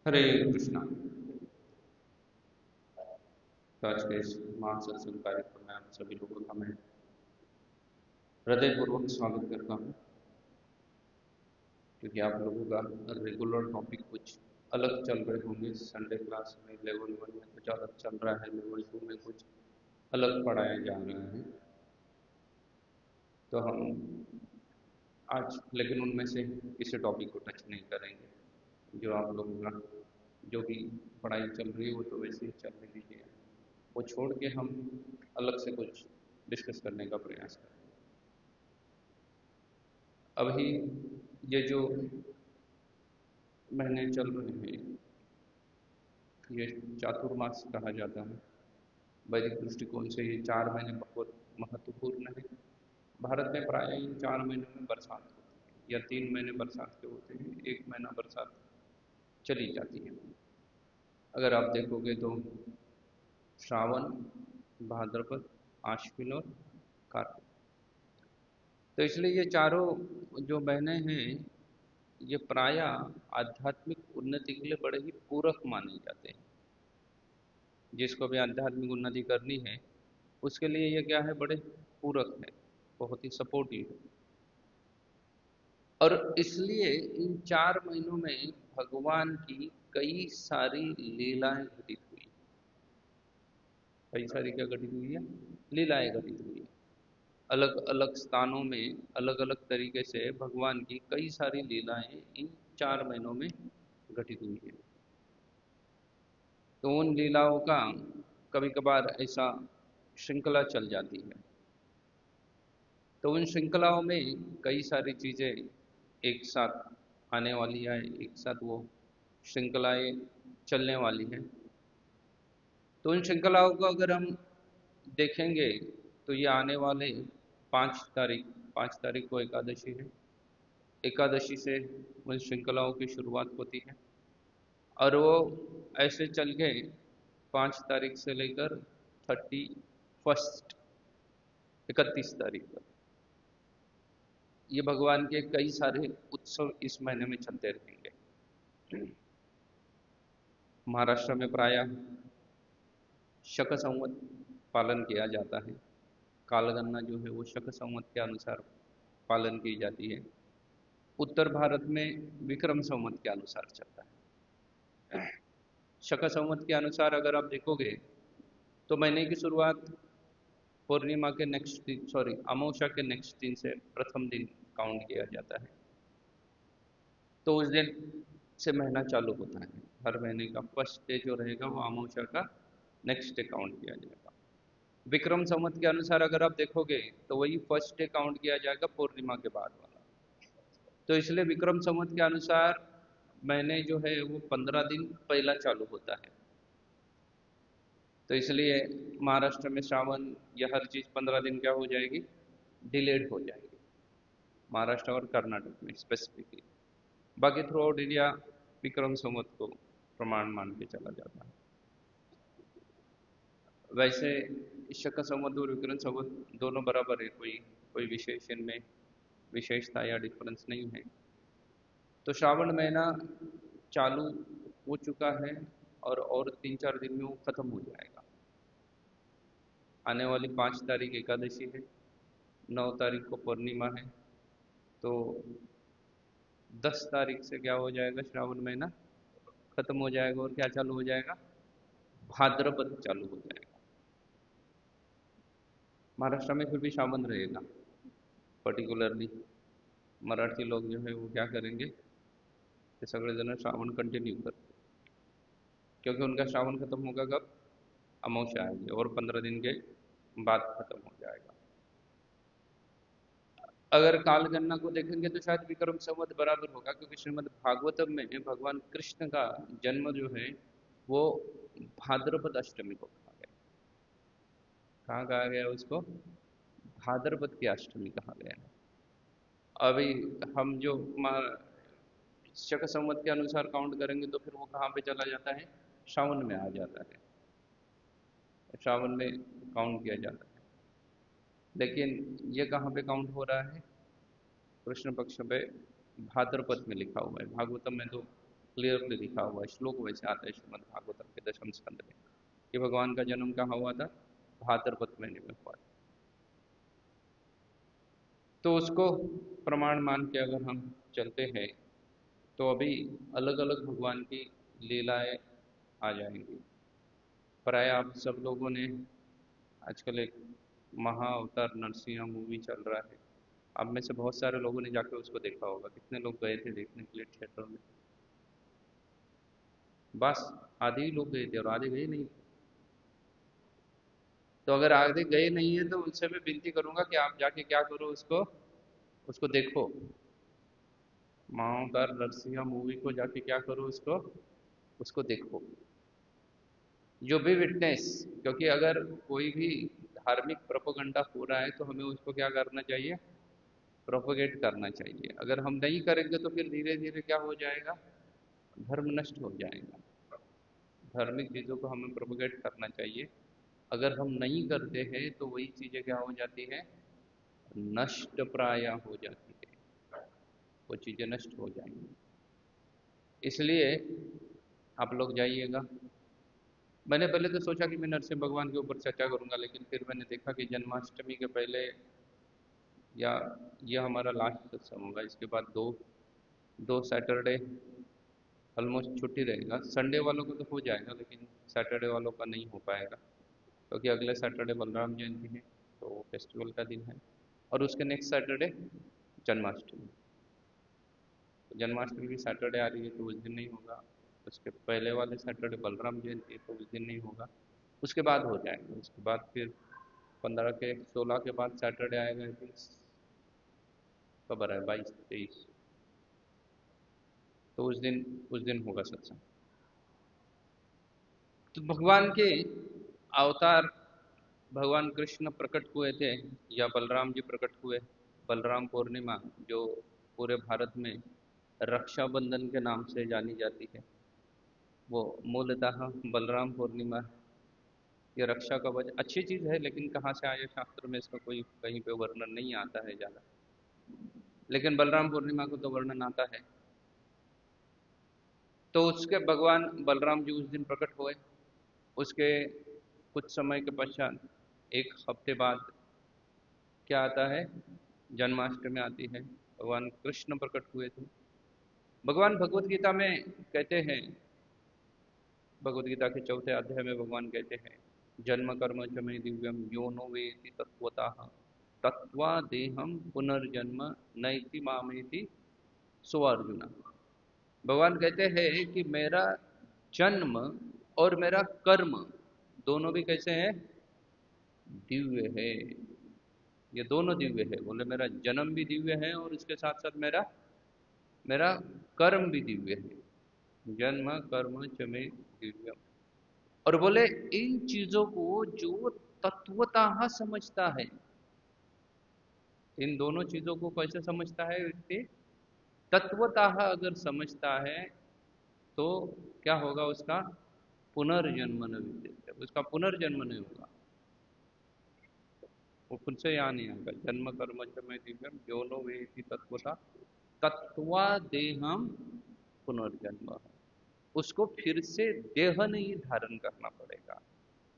हरे कृष्णा। तो आज के इस महासत्संग कार्यक्रम में आप सभी लोगों का मैं हृदयपूर्वक स्वागत करता हूँ, क्योंकि आप लोगों का रेगुलर टॉपिक कुछ अलग चल रहे होंगे। संडे क्लास में लेवल 1 में कुछ अलग चल रहा है, लेवल 2 में कुछ अलग पढ़ाया जा रहा है। तो हम आज लेकिन उनमें से किसी टॉपिक को टच नहीं करेंगे। जो आप लोगों का जो भी पढ़ाई चल रही है वो तो वैसे ही चलने दीजिए, वो छोड़ के हम अलग से कुछ डिस्कस करने का प्रयास करें। अभी ये जो महीने चल रहे हैं ये चातुर्मास कहा जाता है। वैदिक दृष्टिकोण से ये 4 महीने बहुत महत्वपूर्ण है। भारत में प्राय इन 4 महीनों में बरसात होती है, या 3 महीने बरसात के होते हैं, 1 महीना बरसात चली जाती है। अगर आप देखोगे तो श्रावण, भाद्रपद, आश्विन और कार्तिक, तो इसलिए ये चारों जो महीने हैं ये प्राय आध्यात्मिक उन्नति के लिए बड़े ही पूरक माने जाते हैं। जिसको भी आध्यात्मिक उन्नति करनी है उसके लिए ये क्या है, बड़े पूरक है, बहुत ही सपोर्टिव है। और इसलिए इन 4 महीनों में भगवान की कई सारी लीलाएं घटित हुई। कई सारी क्या घटित हुई है? लीलाएं घटित हुई है। अलग अलग स्थानों में अलग अलग तरीके से भगवान की कई सारी लीलाएं इन 4 महीनों में घटित हुई है। तो उन लीलाओं का कभी कभार ऐसा श्रृंखला चल जाती है, तो उन श्रृंखलाओं में कई सारी चीज़ें एक साथ आने वाली है, एक साथ वो श्रृंखलाएं चलने वाली हैं। तो उन श्रृंखलाओं को अगर हम देखेंगे तो ये आने वाले 5 तारीख को एकादशी है। एकादशी से उन श्रृंखलाओं की शुरुआत होती है और वो ऐसे चल के 5 तारीख से लेकर 31, 31 तारीख तक ये भगवान के कई सारे उत्सव इस महीने में चलते रहेंगे। महाराष्ट्र में प्राय शक संवत पालन किया जाता है। कालगणना जो है वो शक संवत के अनुसार पालन की जाती है। उत्तर भारत में विक्रम संवत के अनुसार चलता है। शक संवत के अनुसार अगर आप देखोगे तो महीने की शुरुआत पूर्णिमा के नेक्स्ट दिन, सॉरी अमावस्या के नेक्स्ट दिन से प्रथम दिन काउंट किया जाता है। तो उस दिन से महीना चालू होता है। हर महीने का फर्स्ट डे जो रहेगा वो अमावस्या का नेक्स्ट डे काउंट किया जाएगा। विक्रम संवत के अनुसार अगर आप देखोगे तो वही फर्स्ट डे काउंट किया जाएगा पूर्णिमा के बाद वाला। तो इसलिए विक्रम संवत के अनुसार महीने जो है वो 15 दिन पहला चालू होता है। तो इसलिए महाराष्ट्र में श्रावण या हर चीज़ 15 दिन क्या हो जाएगी, डिलेड हो जाएगी, महाराष्ट्र और कर्नाटक में स्पेसिफिकली। बाकी through out India Vikram Samvat को प्रमाण मान के चला जाता है। वैसे शक संवत और विक्रम संवत दोनों बराबर है, कोई कोई विशेष इनमें विशेषता या डिफरेंस नहीं है। तो श्रावण महीना चालू हो चुका है और 3-4 दिन में वो खत्म हो जाएगा। आने वाली 5 तारीख एकादशी है, 9 तारीख को पूर्णिमा है, तो 10 तारीख से क्या हो जाएगा, श्रावण महीना खत्म हो जाएगा और क्या चालू हो जाएगा, भाद्रपद चालू हो जाएगा। महाराष्ट्र में फिर भी श्रावण रहेगा। पर्टिकुलरली मराठी लोग जो है वो क्या करेंगे कि सगळे जण श्रावण कंटिन्यू करते, क्योंकि उनका श्रावण खत्म होगा कब, अमावस्या आएगी और 15 दिन के बाद खत्म हो जाएगा। अगर काल गणना को देखेंगे तो शायद विक्रम संवत बराबर होगा, क्योंकि श्रीमद् भागवतम में भगवान कृष्ण का जन्म जो है वो भाद्रपद अष्टमी को कहा गया। कहाँ कहा गया उसको, भाद्रपद की अष्टमी कहा गया है। अभी हम जो शक संवत के अनुसार काउंट करेंगे तो फिर वो कहाँ पे चला जाता है, श्रावण में आ जाता है, श्रावण में काउंट किया जाता है। लेकिन ये कहाँ पे काउंट हो रहा है, कृष्ण पक्ष पे भाद्रपद में लिखा हुआ है। भागवतम में तो क्लियरली लिखा हुआ है, श्लोक वैसे आता है श्रीमद् भागवतम के 10वें स्कंद में कि भगवान का जन्म कहाँ हुआ था, भाद्रपद महीने में हुआ था। तो उसको प्रमाण मान के अगर हम चलते हैं तो अभी अलग अलग भगवान की लीलाएं आ जाएंगी। प्राय आप सब लोगों ने आजकल एक महा अवतार नरसिंहा मूवी चल रहा है, आप में से बहुत सारे लोगों ने जाके उसको देखा होगा। कितने लोग गए थे देखने के लिए थिएटर में? बस आधे ही लोग गए थे और आधे गए नहीं थे। तो अगर आधे गए नहीं है तो उनसे मैं विनती करूंगा कि आप जाके क्या करो, उसको उसको देखो। महाअवतार नरसिंहा मूवी को जाके क्या करो, उसको उसको देखो। जो भी विटनेस, क्योंकि अगर कोई भी धार्मिक प्रोपेगेंडा हो रहा है तो हमें उसको क्या करना चाहिए, प्रोपेगेट करना चाहिए। अगर हम नहीं करेंगे तो फिर धीरे धीरे क्या हो जाएगा, धर्म नष्ट हो जाएगा। धार्मिक चीज़ों को हमें प्रोपेगेट करना चाहिए। अगर हम नहीं करते हैं तो वही चीज़ें क्या हो जाती है, नष्ट प्राय हो जाती है, वो चीज़ें नष्ट हो जाएंगी। इसलिए आप लोग जाइएगा। मैंने पहले तो सोचा कि मैं नरसिंह भगवान के ऊपर चर्चा करूंगा, लेकिन फिर मैंने देखा कि जन्माष्टमी के पहले या यह हमारा लास्ट सत्संग होगा, इसके बाद दो दो सैटरडे ऑलमोस्ट छुट्टी रहेगा। संडे वालों को तो हो जाएगा लेकिन सैटरडे वालों का नहीं हो पाएगा, क्योंकि अगले सैटरडे बलराम जयंती है, तो फेस्टिवल का दिन है। और उसके नेक्स्ट सैटरडे जन्माष्टमी। तो जन्माष्टमी की सैटरडे आ रही है तो उस दिन नहीं होगा। उसके पहले वाले सैटरडे बलराम जयंती है तो उस दिन नहीं होगा। उसके बाद हो जाएगा। उसके बाद फिर 15 के 16 के बाद सैटरडे आएगा, आई थिंक कब आ रहा है, 22 23, तो उस दिन होगा सत्संग। तो भगवान के अवतार, भगवान कृष्ण प्रकट हुए थे या बलराम जी प्रकट हुए। बलराम पूर्णिमा जो पूरे भारत में रक्षाबंधन के नाम से जानी जाती है, वो मूलतः बलराम पूर्णिमा। ये रक्षा कवच अच्छी चीज़ है, लेकिन कहाँ से आया, शास्त्र में इसका कोई कहीं पे वर्णन नहीं आता है ज़्यादा, लेकिन बलराम पूर्णिमा को तो वर्णन आता है। तो उसके भगवान बलराम जी उस दिन प्रकट हुए। उसके कुछ समय के पश्चात, एक हफ्ते बाद क्या आता है, जन्माष्टमी आती है। भगवान कृष्ण प्रकट हुए थे। भगवान भगवत गीता में कहते हैं, भगवत गीता के 4थे अध्याय में भगवान कहते हैं, जन्म कर्म च मे दिव्यम यो नो वेति तत्वतः तत्वा देहम पुनर्जन्म नैति मामेति सो अर्जुन। भगवान कहते हैं कि मेरा जन्म और मेरा कर्म दोनों भी कैसे हैं, दिव्य है। ये दोनों दिव्य है। बोले मेरा जन्म भी दिव्य है और इसके साथ साथ मेरा मेरा कर्म भी दिव्य है। जन्म कर्म च मे दिव्यम। और बोले इन चीजों को जो तत्वतः समझता है, इन दोनों चीजों को कैसे समझता है व्यक्ति, तत्वतः अगर समझता है तो क्या होगा, उसका पुनर्जन्म न विद्यते, उसका पुनर्जन्म नहीं होगा। वो खुद से यहाँ नहीं आएगा। जन्म कर्म च मे दिव्यम योनो वेति तत्वता तत्वा देहम पुनर्जन्म। उसको फिर से देह नहीं धारण करना पड़ेगा।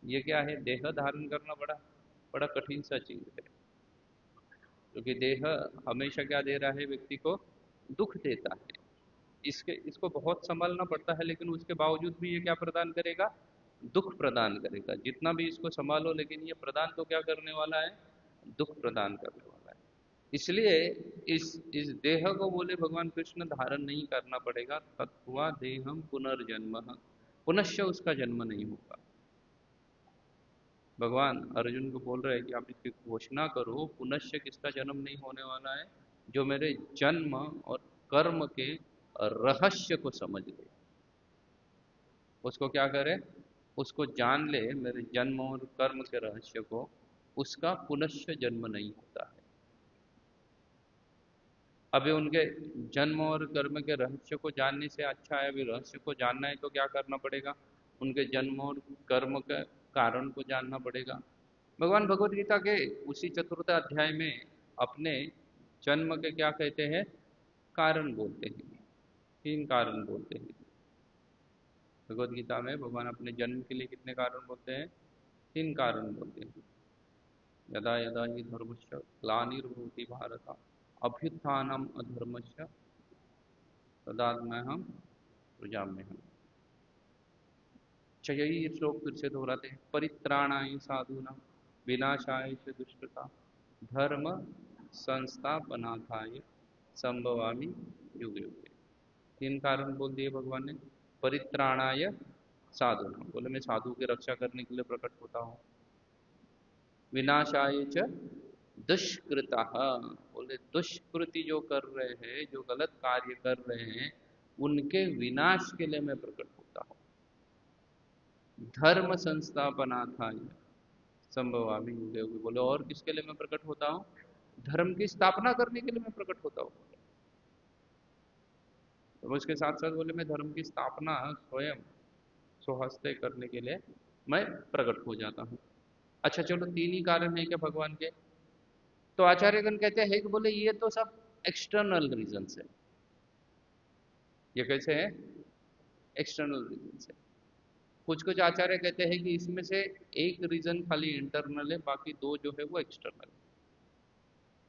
ये क्या है, देह धारण करना बड़ा बड़ा कठिन सा चीज है, क्योंकि देह हमेशा क्या दे रहा है, व्यक्ति को दुख देता है। इसको बहुत संभालना पड़ता है, लेकिन उसके बावजूद भी ये क्या प्रदान करेगा, दुख प्रदान करेगा। जितना भी इसको संभालो, लेकिन ये प्रदान तो क्या करने वाला है, दुख प्रदान करने वाला है। इसलिए इस देह को बोले भगवान कृष्ण धारण नहीं करना पड़ेगा। तत्वा देहम पुनर्जन्म, पुनश्च उसका जन्म नहीं होगा। भगवान अर्जुन को बोल रहे हैं कि आप इसकी घोषणा करो, पुनश्च किसका जन्म नहीं होने वाला है, जो मेरे जन्म और कर्म के रहस्य को समझ ले, उसको क्या करे, उसको जान ले, मेरे जन्म और कर्म के रहस्य को, उसका पुनश्च जन्म नहीं होता है। अभी उनके जन्म और कर्म के रहस्य को जानने से अच्छा है, अभी रहस्य को जानना है तो क्या करना पड़ेगा, उनके जन्म और कर्म के कारण को जानना पड़ेगा। भगवान भगवत गीता के उसी 4th अध्याय में अपने जन्म के क्या कहते हैं, कारण बोलते हैं। 3 कारण बोलते हैं। भगवद गीता में भगवान अपने जन्म के लिए कितने कारण बोलते हैं? 3 कारण बोलते हैं। यदा यदा हि धर्मस्य ग्लानिर्भवति भारत अभ्युत्थानम अधर्मस्य तदात्म्यहम् सृजाम्यहम्। अच्छा, यही श्लोक फिर से दोहराते हैं। परित्राणाय साधूनां विनाशाय च दुष्कृता धर्म संस्थापनार्थाय संभवामि युगे युगे। 3 कारण बोल दिए भगवान ने। परित्राणाय साधूनां, बोले मैं साधु की रक्षा करने के लिए प्रकट होता हूँ। विनाशाय च दुष्कृता, बोले दुष्कृति जो कर रहे हैं, जो गलत कार्य कर रहे हैं, उनके विनाश के लिए मैं प्रकट होता हूँ। धर्म संस्थापनार्थाय संभवामि युगे युगे, बोले और किसके लिए मैं प्रकट होता हूँ? धर्म की स्थापना करने के लिए मैं प्रकट होता हूँ। तो उसके साथ साथ बोले मैं धर्म की स्थापना स्वयं स्वहस्ते करने के लिए मैं प्रकट हो जाता हूँ। अच्छा चलो, 3 ही कारण है क्या भगवान के? तो आचार्यगण कहते हैं कि बोले ये तो सब एक्सटर्नल रीजन है। ये कैसे है? एक्सटर्नल रीजन है। कुछ कुछ आचार्य कहते हैं कि इसमें से एक रीजन खाली इंटरनल है, बाकी 2 जो है वो एक्सटर्नल है।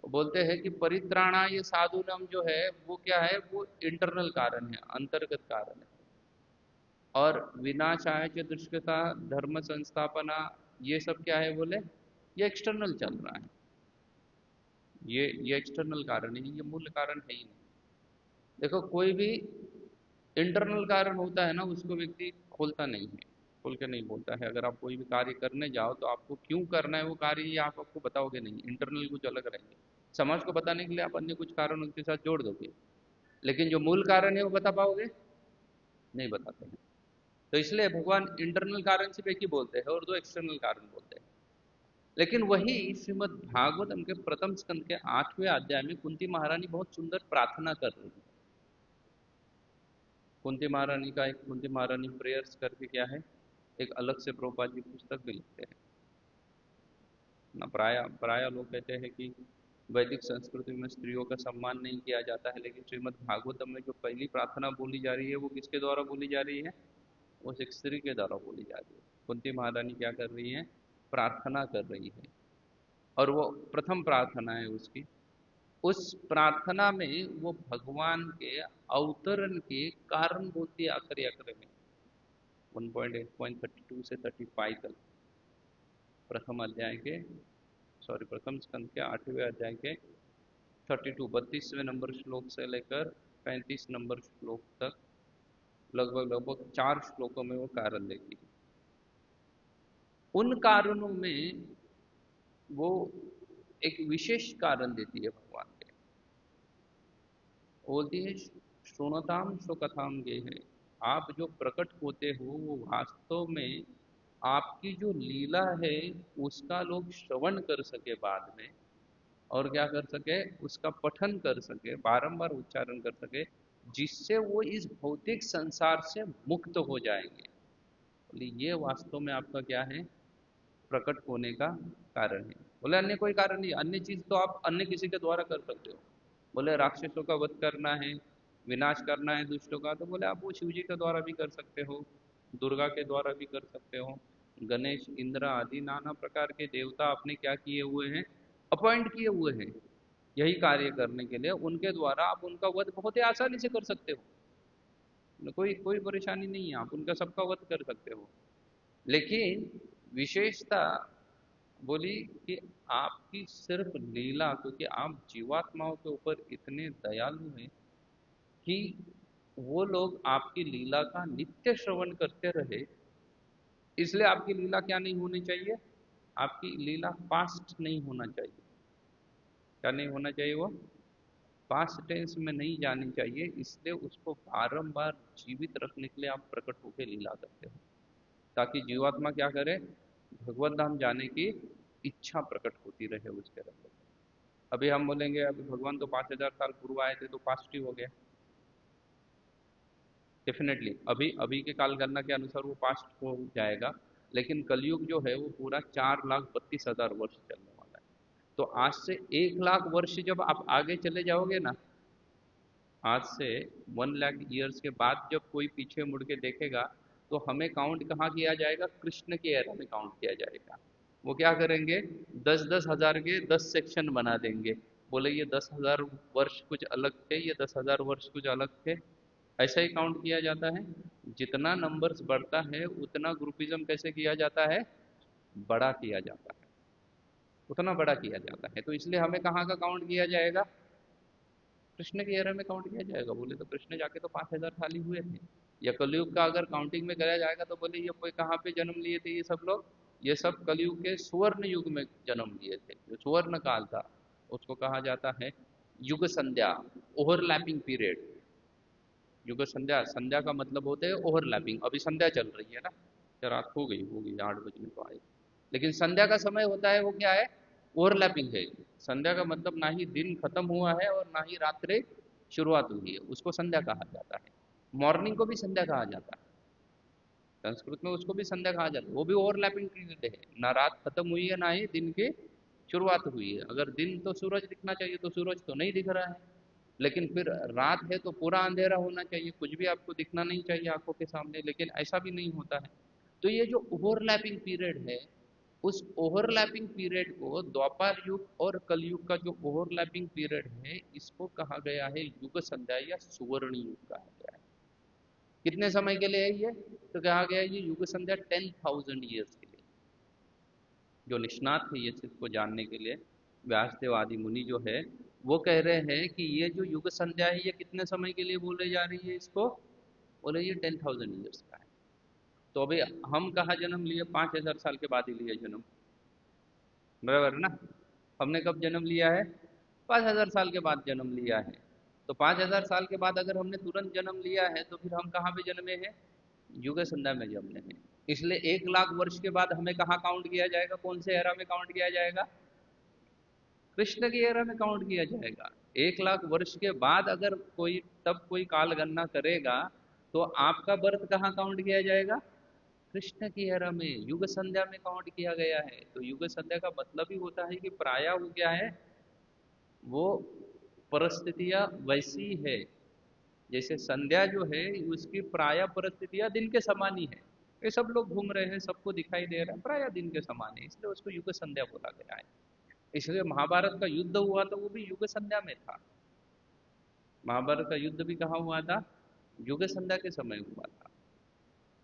बोलते हैं कि परित्राणा ये साधुनम जो है वो क्या है? वो इंटरनल कारण है, अंतर्गत कारण है। और विनाशाय च दुष्कृता धर्म संस्थापना, ये सब क्या है? बोले ये एक्सटर्नल चल रहा है। ये एक्सटर्नल कारण है, ये मूल कारण है ही नहीं। देखो, कोई भी इंटरनल कारण होता है ना, उसको व्यक्ति खोलता नहीं है, खोल के नहीं बोलता है। अगर आप कोई भी कार्य करने जाओ तो आपको क्यों करना है वो कार्य, ये आप आपको बताओगे नहीं, इंटरनल कुछ अलग रहेंगे। समाज को बताने के लिए आप अन्य कुछ कारण उनके साथ जोड़ दोगे, लेकिन जो मूल कारण है वो बता पाओगे? नहीं बताते हैं। तो इसलिए भगवान इंटरनल कारण सिर्फ एक ही बोलते हैं और 2 एक्सटर्नल कारण बोलते हैं। लेकिन वही श्रीमद् भागवतम के प्रथम स्कंद के 8वें अध्याय में कुंती महारानी बहुत सुंदर प्रार्थना कर रही है। कुंती महारानी का एक कुंती महारानी प्रेयर्स करके क्या है, एक अलग से प्रभुपाद जी पुस्तक भी लिखते हैं ना। प्राय प्राय लोग कहते हैं कि वैदिक संस्कृति में स्त्रियों का सम्मान नहीं किया जाता है, लेकिन श्रीमद् भागवतम में जो पहली प्रार्थना बोली जा रही है वो किसके द्वारा बोली जा रही है? वो एक स्त्री के द्वारा बोली जा रही है। कुंती महारानी क्या कर रही है? प्रार्थना कर रही है, और वो प्रथम प्रार्थना है उसकी। उस प्रार्थना में वो भगवान के अवतरण के कारण बोलती है आखिरी आखिरी में 1.8.32 से 35 तक। प्रथम अध्याय के प्रथम स्कंद के 8वें अध्याय के 32वें नंबर श्लोक से लेकर 35 नंबर श्लोक तक लगभग लगभग 4 श्लोकों में वो कारण देती है। उन कारणों में वो एक विशेष कारण देती है भगवान के। बोलती है श्रोणताम स्वकथाम गे है, आप जो प्रकट होते हो वो वास्तव में आपकी जो लीला है उसका लोग श्रवण कर सके बाद में, और क्या कर सके? उसका पठन कर सके, बारंबार उच्चारण कर सके, जिससे वो इस भौतिक संसार से मुक्त हो जाएंगे। बोले ये वास्तव में आपका क्या है? प्रकट होने का कारण है। बोले अन्य कोई कारण नहीं, अन्य चीज तो आप अन्य किसी के द्वारा कर सकते हो। बोले राक्षसों का वध करना है, विनाश करना है दुष्टों का, तो बोले आप वो शिव जी के द्वारा भी कर सकते हो, दुर्गा के द्वारा भी कर सकते हो। गणेश इंद्र आदि नाना प्रकार के देवता आपने क्या किए हुए हैं? अपॉइंट किए हुए हैं यही कार्य करने के लिए। उनके द्वारा आप उनका वध बहुत ही आसानी से कर सकते हो, कोई कोई परेशानी नहीं है, आप उनका सबका वध कर सकते हो। लेकिन विशेषता बोली कि आपकी सिर्फ लीला, क्योंकि आप जीवात्माओं के ऊपर इतने दयालु हैं कि वो लोग आपकी लीला का नित्य श्रवण करते रहे, इसलिए आपकी लीला क्या नहीं होनी चाहिए? आपकी लीला पास्ट नहीं होना चाहिए। क्या नहीं होना चाहिए? वो पास्ट टेंस में नहीं जानी चाहिए, इसलिए उसको बारंबार जीवित रखने के लिए आप प्रकट होकर लीला करते हो, ताकि जीवात्मा क्या करे? भगवत धाम जाने की इच्छा प्रकट होती रहे उसके अंदर। अभी हम बोलेंगे अभी भगवान तो 5000 साल पूर्व आए थे, तो पास्ट ही हो गया। डेफिनेटली अभी अभी के काल गणना के अनुसार वो पास्ट हो जाएगा, लेकिन कलयुग जो है वो पूरा 4,32,000 वर्ष चलने वाला है। तो आज से 1,00,000 वर्ष जब आप आगे चले जाओगे ना, आज से 1,00,000 ईयर्स के बाद जब कोई पीछे मुड़ के देखेगा, तो हमें काउंट कहाँ किया जाएगा? कृष्ण के एरा में काउंट किया जाएगा। वो क्या करेंगे, 10,000 के 10 सेक्शन बना देंगे। बोले ये 10,000 वर्ष कुछ अलग थे, ये 10,000 वर्ष कुछ अलग थे। ऐसा ही काउंट किया जाता है। जितना नंबर्स बढ़ता है उतना ग्रुपिज्म कैसे किया जाता है? बड़ा किया जाता है, उतना बड़ा किया जाता है। तो इसलिए हमें कहाँ का काउंट किया जाएगा? कृष्ण के एरा में काउंट किया जाएगा। बोले तो कृष्ण जाके तो 5,000 साल ही हुए थे। या कलयुग का अगर काउंटिंग में कराया जाएगा तो बोले ये कोई कहाँ पे जन्म लिए थे ये सब लोग? ये सब कलयुग के सुवर्ण युग में जन्म लिए थे। जो सुवर्ण काल था उसको कहा जाता है युग संध्या, ओवरलैपिंग पीरियड। युग संध्या, संध्या का मतलब होता है ओवरलैपिंग। अभी संध्या चल रही है ना, या रात हो गई 8 बजने को आए, लेकिन संध्या का समय होता है वो क्या है? ओवरलैपिंग है। संध्या का मतलब ना ही दिन खत्म हुआ है और ना ही रात्रि शुरुआत हुई है, उसको संध्या कहा जाता है। मॉर्निंग को भी संध्या कहा जाता है, संस्कृत में उसको भी संध्या कहा जाता है। वो भी ओवरलैपिंग पीरियड है, ना रात खत्म हुई है ना ही दिन की शुरुआत हुई है। अगर दिन तो सूरज दिखना चाहिए तो सूरज तो नहीं दिख रहा है, लेकिन फिर रात है तो पूरा अंधेरा होना चाहिए, कुछ भी आपको दिखना नहीं चाहिए आंखों के सामने, लेकिन ऐसा भी नहीं होता है। तो ये जो ओवरलैपिंग पीरियड है, उस ओवरलैपिंग पीरियड को द्वापर युग और कलयुग का जो ओवरलैपिंग पीरियड है इसको कहा गया है युग संध्या या सुवर्ण युग कहा गया है। कितने समय के लिए है ये? तो कहा गया है ये युग संध्या 10,000 ईयर्स के लिए। जो निष्णात है ये चीज को जानने के लिए, व्यासदेव आदि मुनि जो है वो कह रहे हैं कि ये जो युग संध्या है ये कितने समय के लिए बोले जा रही है इसको? बोले ये 10,000 ईयर्स का है। तो अभी हम कहाँ जन्म लिए? 5,000 साल के बाद ही लिए जन्म, बराबर है ना? हमने कब जन्म लिया है? 5,000 साल के बाद जन्म लिया है। तो 5,000 साल के बाद अगर हमने तुरंत जन्म लिया है तो फिर हम कहाँ पे जन्मे हैं? युग संध्या में जन्मे हैं। इसलिए 1 लाख वर्ष के बाद हमें कहाँ काउंट किया जाएगा? कौन से एरा में काउंट किया जाएगा? कृष्ण की एरा में काउंट किया जाएगा। 1 लाख वर्ष के बाद अगर कोई तब कोई काल गणना करेगा तो आपका बर्थ कहाँ काउंट किया जाएगा? कृष्ण की एरा में, युग संध्या में काउंट किया गया है। तो युग संध्या का मतलब ही होता है कि प्रायः वो क्या है, वो परिस्थितियां वैसी है जैसे संध्या जो है उसकी प्रायः परिस्थितियां दिन के समान ही है। ये सब लोग घूम रहे हैं, सबको दिखाई दे रहा है, प्रायः दिन के समान है, इसलिए उसको युग संध्या बोला गया है। इसलिए महाभारत का युद्ध हुआ तो वो भी युग संध्या में था। महाभारत का युद्ध भी कहाँ हुआ था? युग संध्या के समय हुआ था।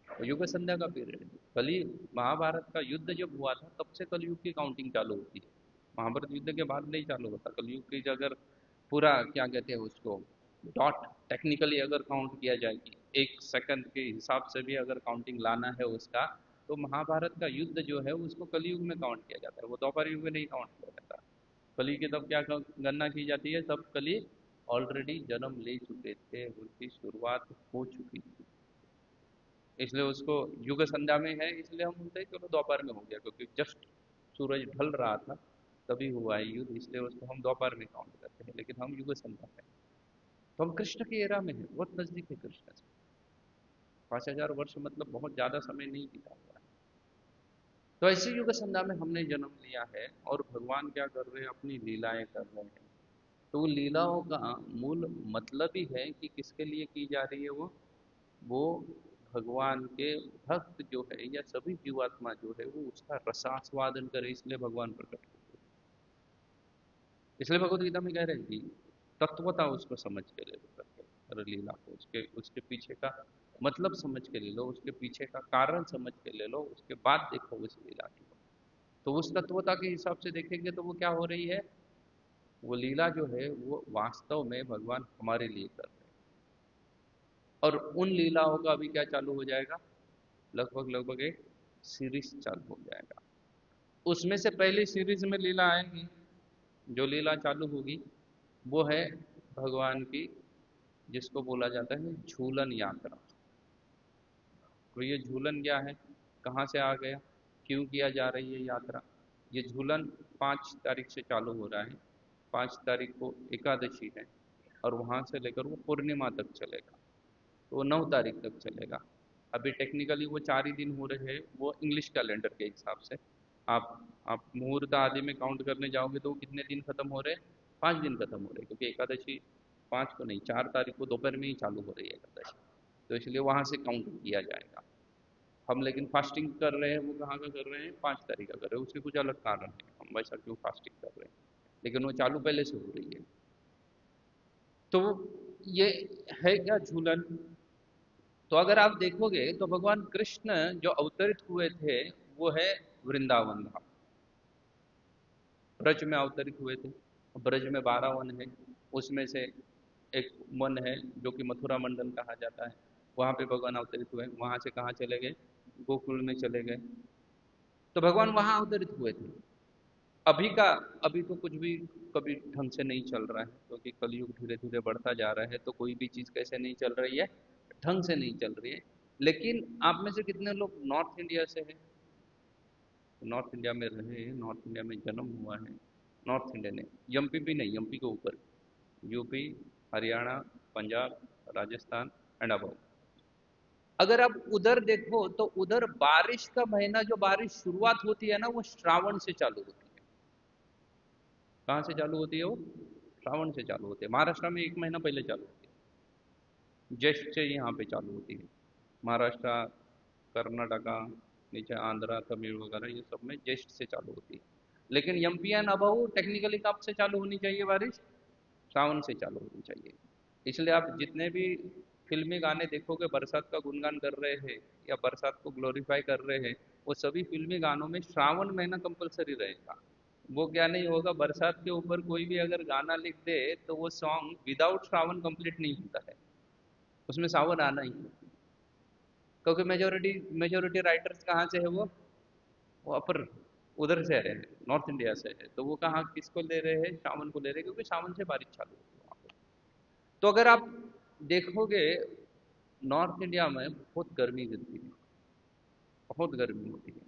और युग संध्या का पीरियड है। कली महाभारत का युद्ध जब हुआ था तब से कलयुग की काउंटिंग चालू होती है। महाभारत युद्ध के बाद नहीं चालू होता कलयुग की। अगर पूरा क्या कहते हैं उसको, डॉट टेक्निकली अगर काउंट किया जाए कि 1 सेकंड के हिसाब से भी अगर काउंटिंग लाना है उसका, तो महाभारत का युद्ध जो है उसको कलयुग में काउंट किया जाता है, वो द्वापर युग में नहीं काउंट किया जाता। कली की तब क्या गणना की जाती है? तब कली ऑलरेडी जन्म ले चुके थे, उनकी शुरुआत हो चुकी थी, इसलिए उसको युग संध्या में है। इसलिए हम बोलते हैं चलो द्वापर में हो गया, क्योंकि जस्ट सूरज ढल रहा था तभी हुआ है युद्ध, इसलिए उसको हम द्वापर में काउंट करते हैं, लेकिन हम युग संध्या में। तो हम कृष्ण की एरा में है, बहुत नजदीक है कृष्ण से। 5,000 वर्ष मतलब बहुत ज्यादा समय नहीं बीता हुआ है। तो ऐसे युग संध्या में हमने जन्म लिया है और भगवान क्या कर रहे हैं? अपनी लीलाएं कर रहे हैं। तो उन लीलाओं का मूल मतलब ही है कि किसके लिए की जा रही है वो भगवान के भक्त जो है या सभी जीवात्मा जो है वो उसका रसास्वादन करे, इसलिए भगवान प्रकट हुए। इसलिए भगवत गीता में कह रहे हैं कि तत्वता उसको समझ के ले लो करके, हर लीला को उसके उसके पीछे का मतलब समझ के ले लो, उसके पीछे का कारण समझ के ले लो, उसके बाद देखो उस लीला की। तो उस तत्वता के हिसाब से देखेंगे तो वो क्या हो रही है? वो लीला जो है वो वास्तव में भगवान हमारे लिए कर रहे हैं। और उन लीलाओं का अभी क्या चालू हो जाएगा? लगभग लगभग एक सीरीज चालू हो जाएगा। उसमें से पहली सीरीज में लीला आएगी, जो लीला चालू होगी वो है भगवान की, जिसको बोला जाता है झूलन यात्रा। तो ये झूलन क्या है, कहाँ से आ गया, क्यों किया जा रही है यात्रा? ये झूलन 5 तारीख से चालू हो रहा है। 5 तारीख को एकादशी है और वहाँ से लेकर वो पूर्णिमा तक चलेगा, तो वो 9 तारीख तक चलेगा। अभी टेक्निकली वो 4 ही दिन हो रहे हैं, वो इंग्लिश कैलेंडर के हिसाब से। आप आप मुहूर्त आदि में काउंट करने जाओगे तो वो कितने दिन खत्म हो रहे हैं? 5 दिन खत्म हो रहे हैं, क्योंकि एकादशी 5 को नहीं, 4 तारीख को दोपहर में ही चालू हो रही है एकादशी। तो इसलिए वहाँ से काउंट किया जाएगा। हम लेकिन फास्टिंग कर रहे हैं, वो कहाँ का कर रहे हैं, 5 तारीख का कर रहे हैं, उसके कुछ अलग कारण है, हम वैसा क्यों फास्टिंग कर रहे हैं, लेकिन वो चालू पहले से हो रही है। तो ये है क्या झूलन। तो अगर आप देखोगे तो भगवान कृष्ण जो अवतरित हुए थे वो है वृंदावन धाम, ब्रज में अवतरित हुए थे। ब्रज में 12 वन है, उसमें से एक वन है जो कि मथुरा मंडल कहा जाता है, वहां पे भगवान अवतरित हुए, वहां से कहाँ चले गए, गोकुल में चले गए। तो भगवान वहां अवतरित हुए थे। अभी का, अभी तो कुछ भी कभी ढंग से नहीं चल रहा है, क्योंकि कलयुग धीरे धीरे बढ़ता जा रहा है, तो कोई भी चीज कैसे नहीं चल रही है, ढंग से नहीं चल रही है। लेकिन आप में से कितने लोग नॉर्थ इंडिया से हैं, नॉर्थ इंडिया में रहे, नॉर्थ इंडिया में जन्म हुआ है, नॉर्थ इंडिया ने, एमपी भी नहीं, एमपी के ऊपर, UP, Haryana, Punjab, Rajasthan and above. अगर आप उधर देखो तो उधर बारिश का महीना, जो बारिश शुरुआत होती है ना, वो श्रावण से चालू होती है। कहाँ से चालू होती है वो, श्रावण से चालू होती है। महाराष्ट्र में 1 महीना पहले चालू होती है, ज्येष्ठ से यहाँ पे चालू होती है। महाराष्ट्र, कर्नाटका, नीचे आंध्रा, तमिल वगैरह, ये सब में ज्येष्ठ से चालू होती है। लेकिन एमपी एंड अबव टेक्निकली कब से चालू होनी चाहिए बारिश, सावन से चालू होनी चाहिए। इसलिए आप जितने भी फिल्मी गाने देखोगे बरसात का गुणगान कर रहे हैं या बरसात को ग्लोरीफाई कर रहे हैं, वो सभी फिल्मी गानों में श्रावण महीना कंपलसरी रहेगा। वो क्या नहीं होगा, बरसात के ऊपर कोई भी अगर गाना लिख दे तो वो सॉन्ग विदाउट श्रावण कंप्लीट नहीं होता है, उसमें सावन आना ही है। क्योंकि मेजोरिटी मेजोरिटी राइटर्स कहाँ से है वो अपर उधर से है, नॉर्थ इंडिया से है, तो वो कहाँ किसको ले रहे हैं, सावन को ले रहे हैं, क्योंकि सावन से बारिश चालू होती है वहाँ पे। तो अगर आप देखोगे नॉर्थ इंडिया में बहुत गर्मी गिरती है, बहुत गर्मी होती है,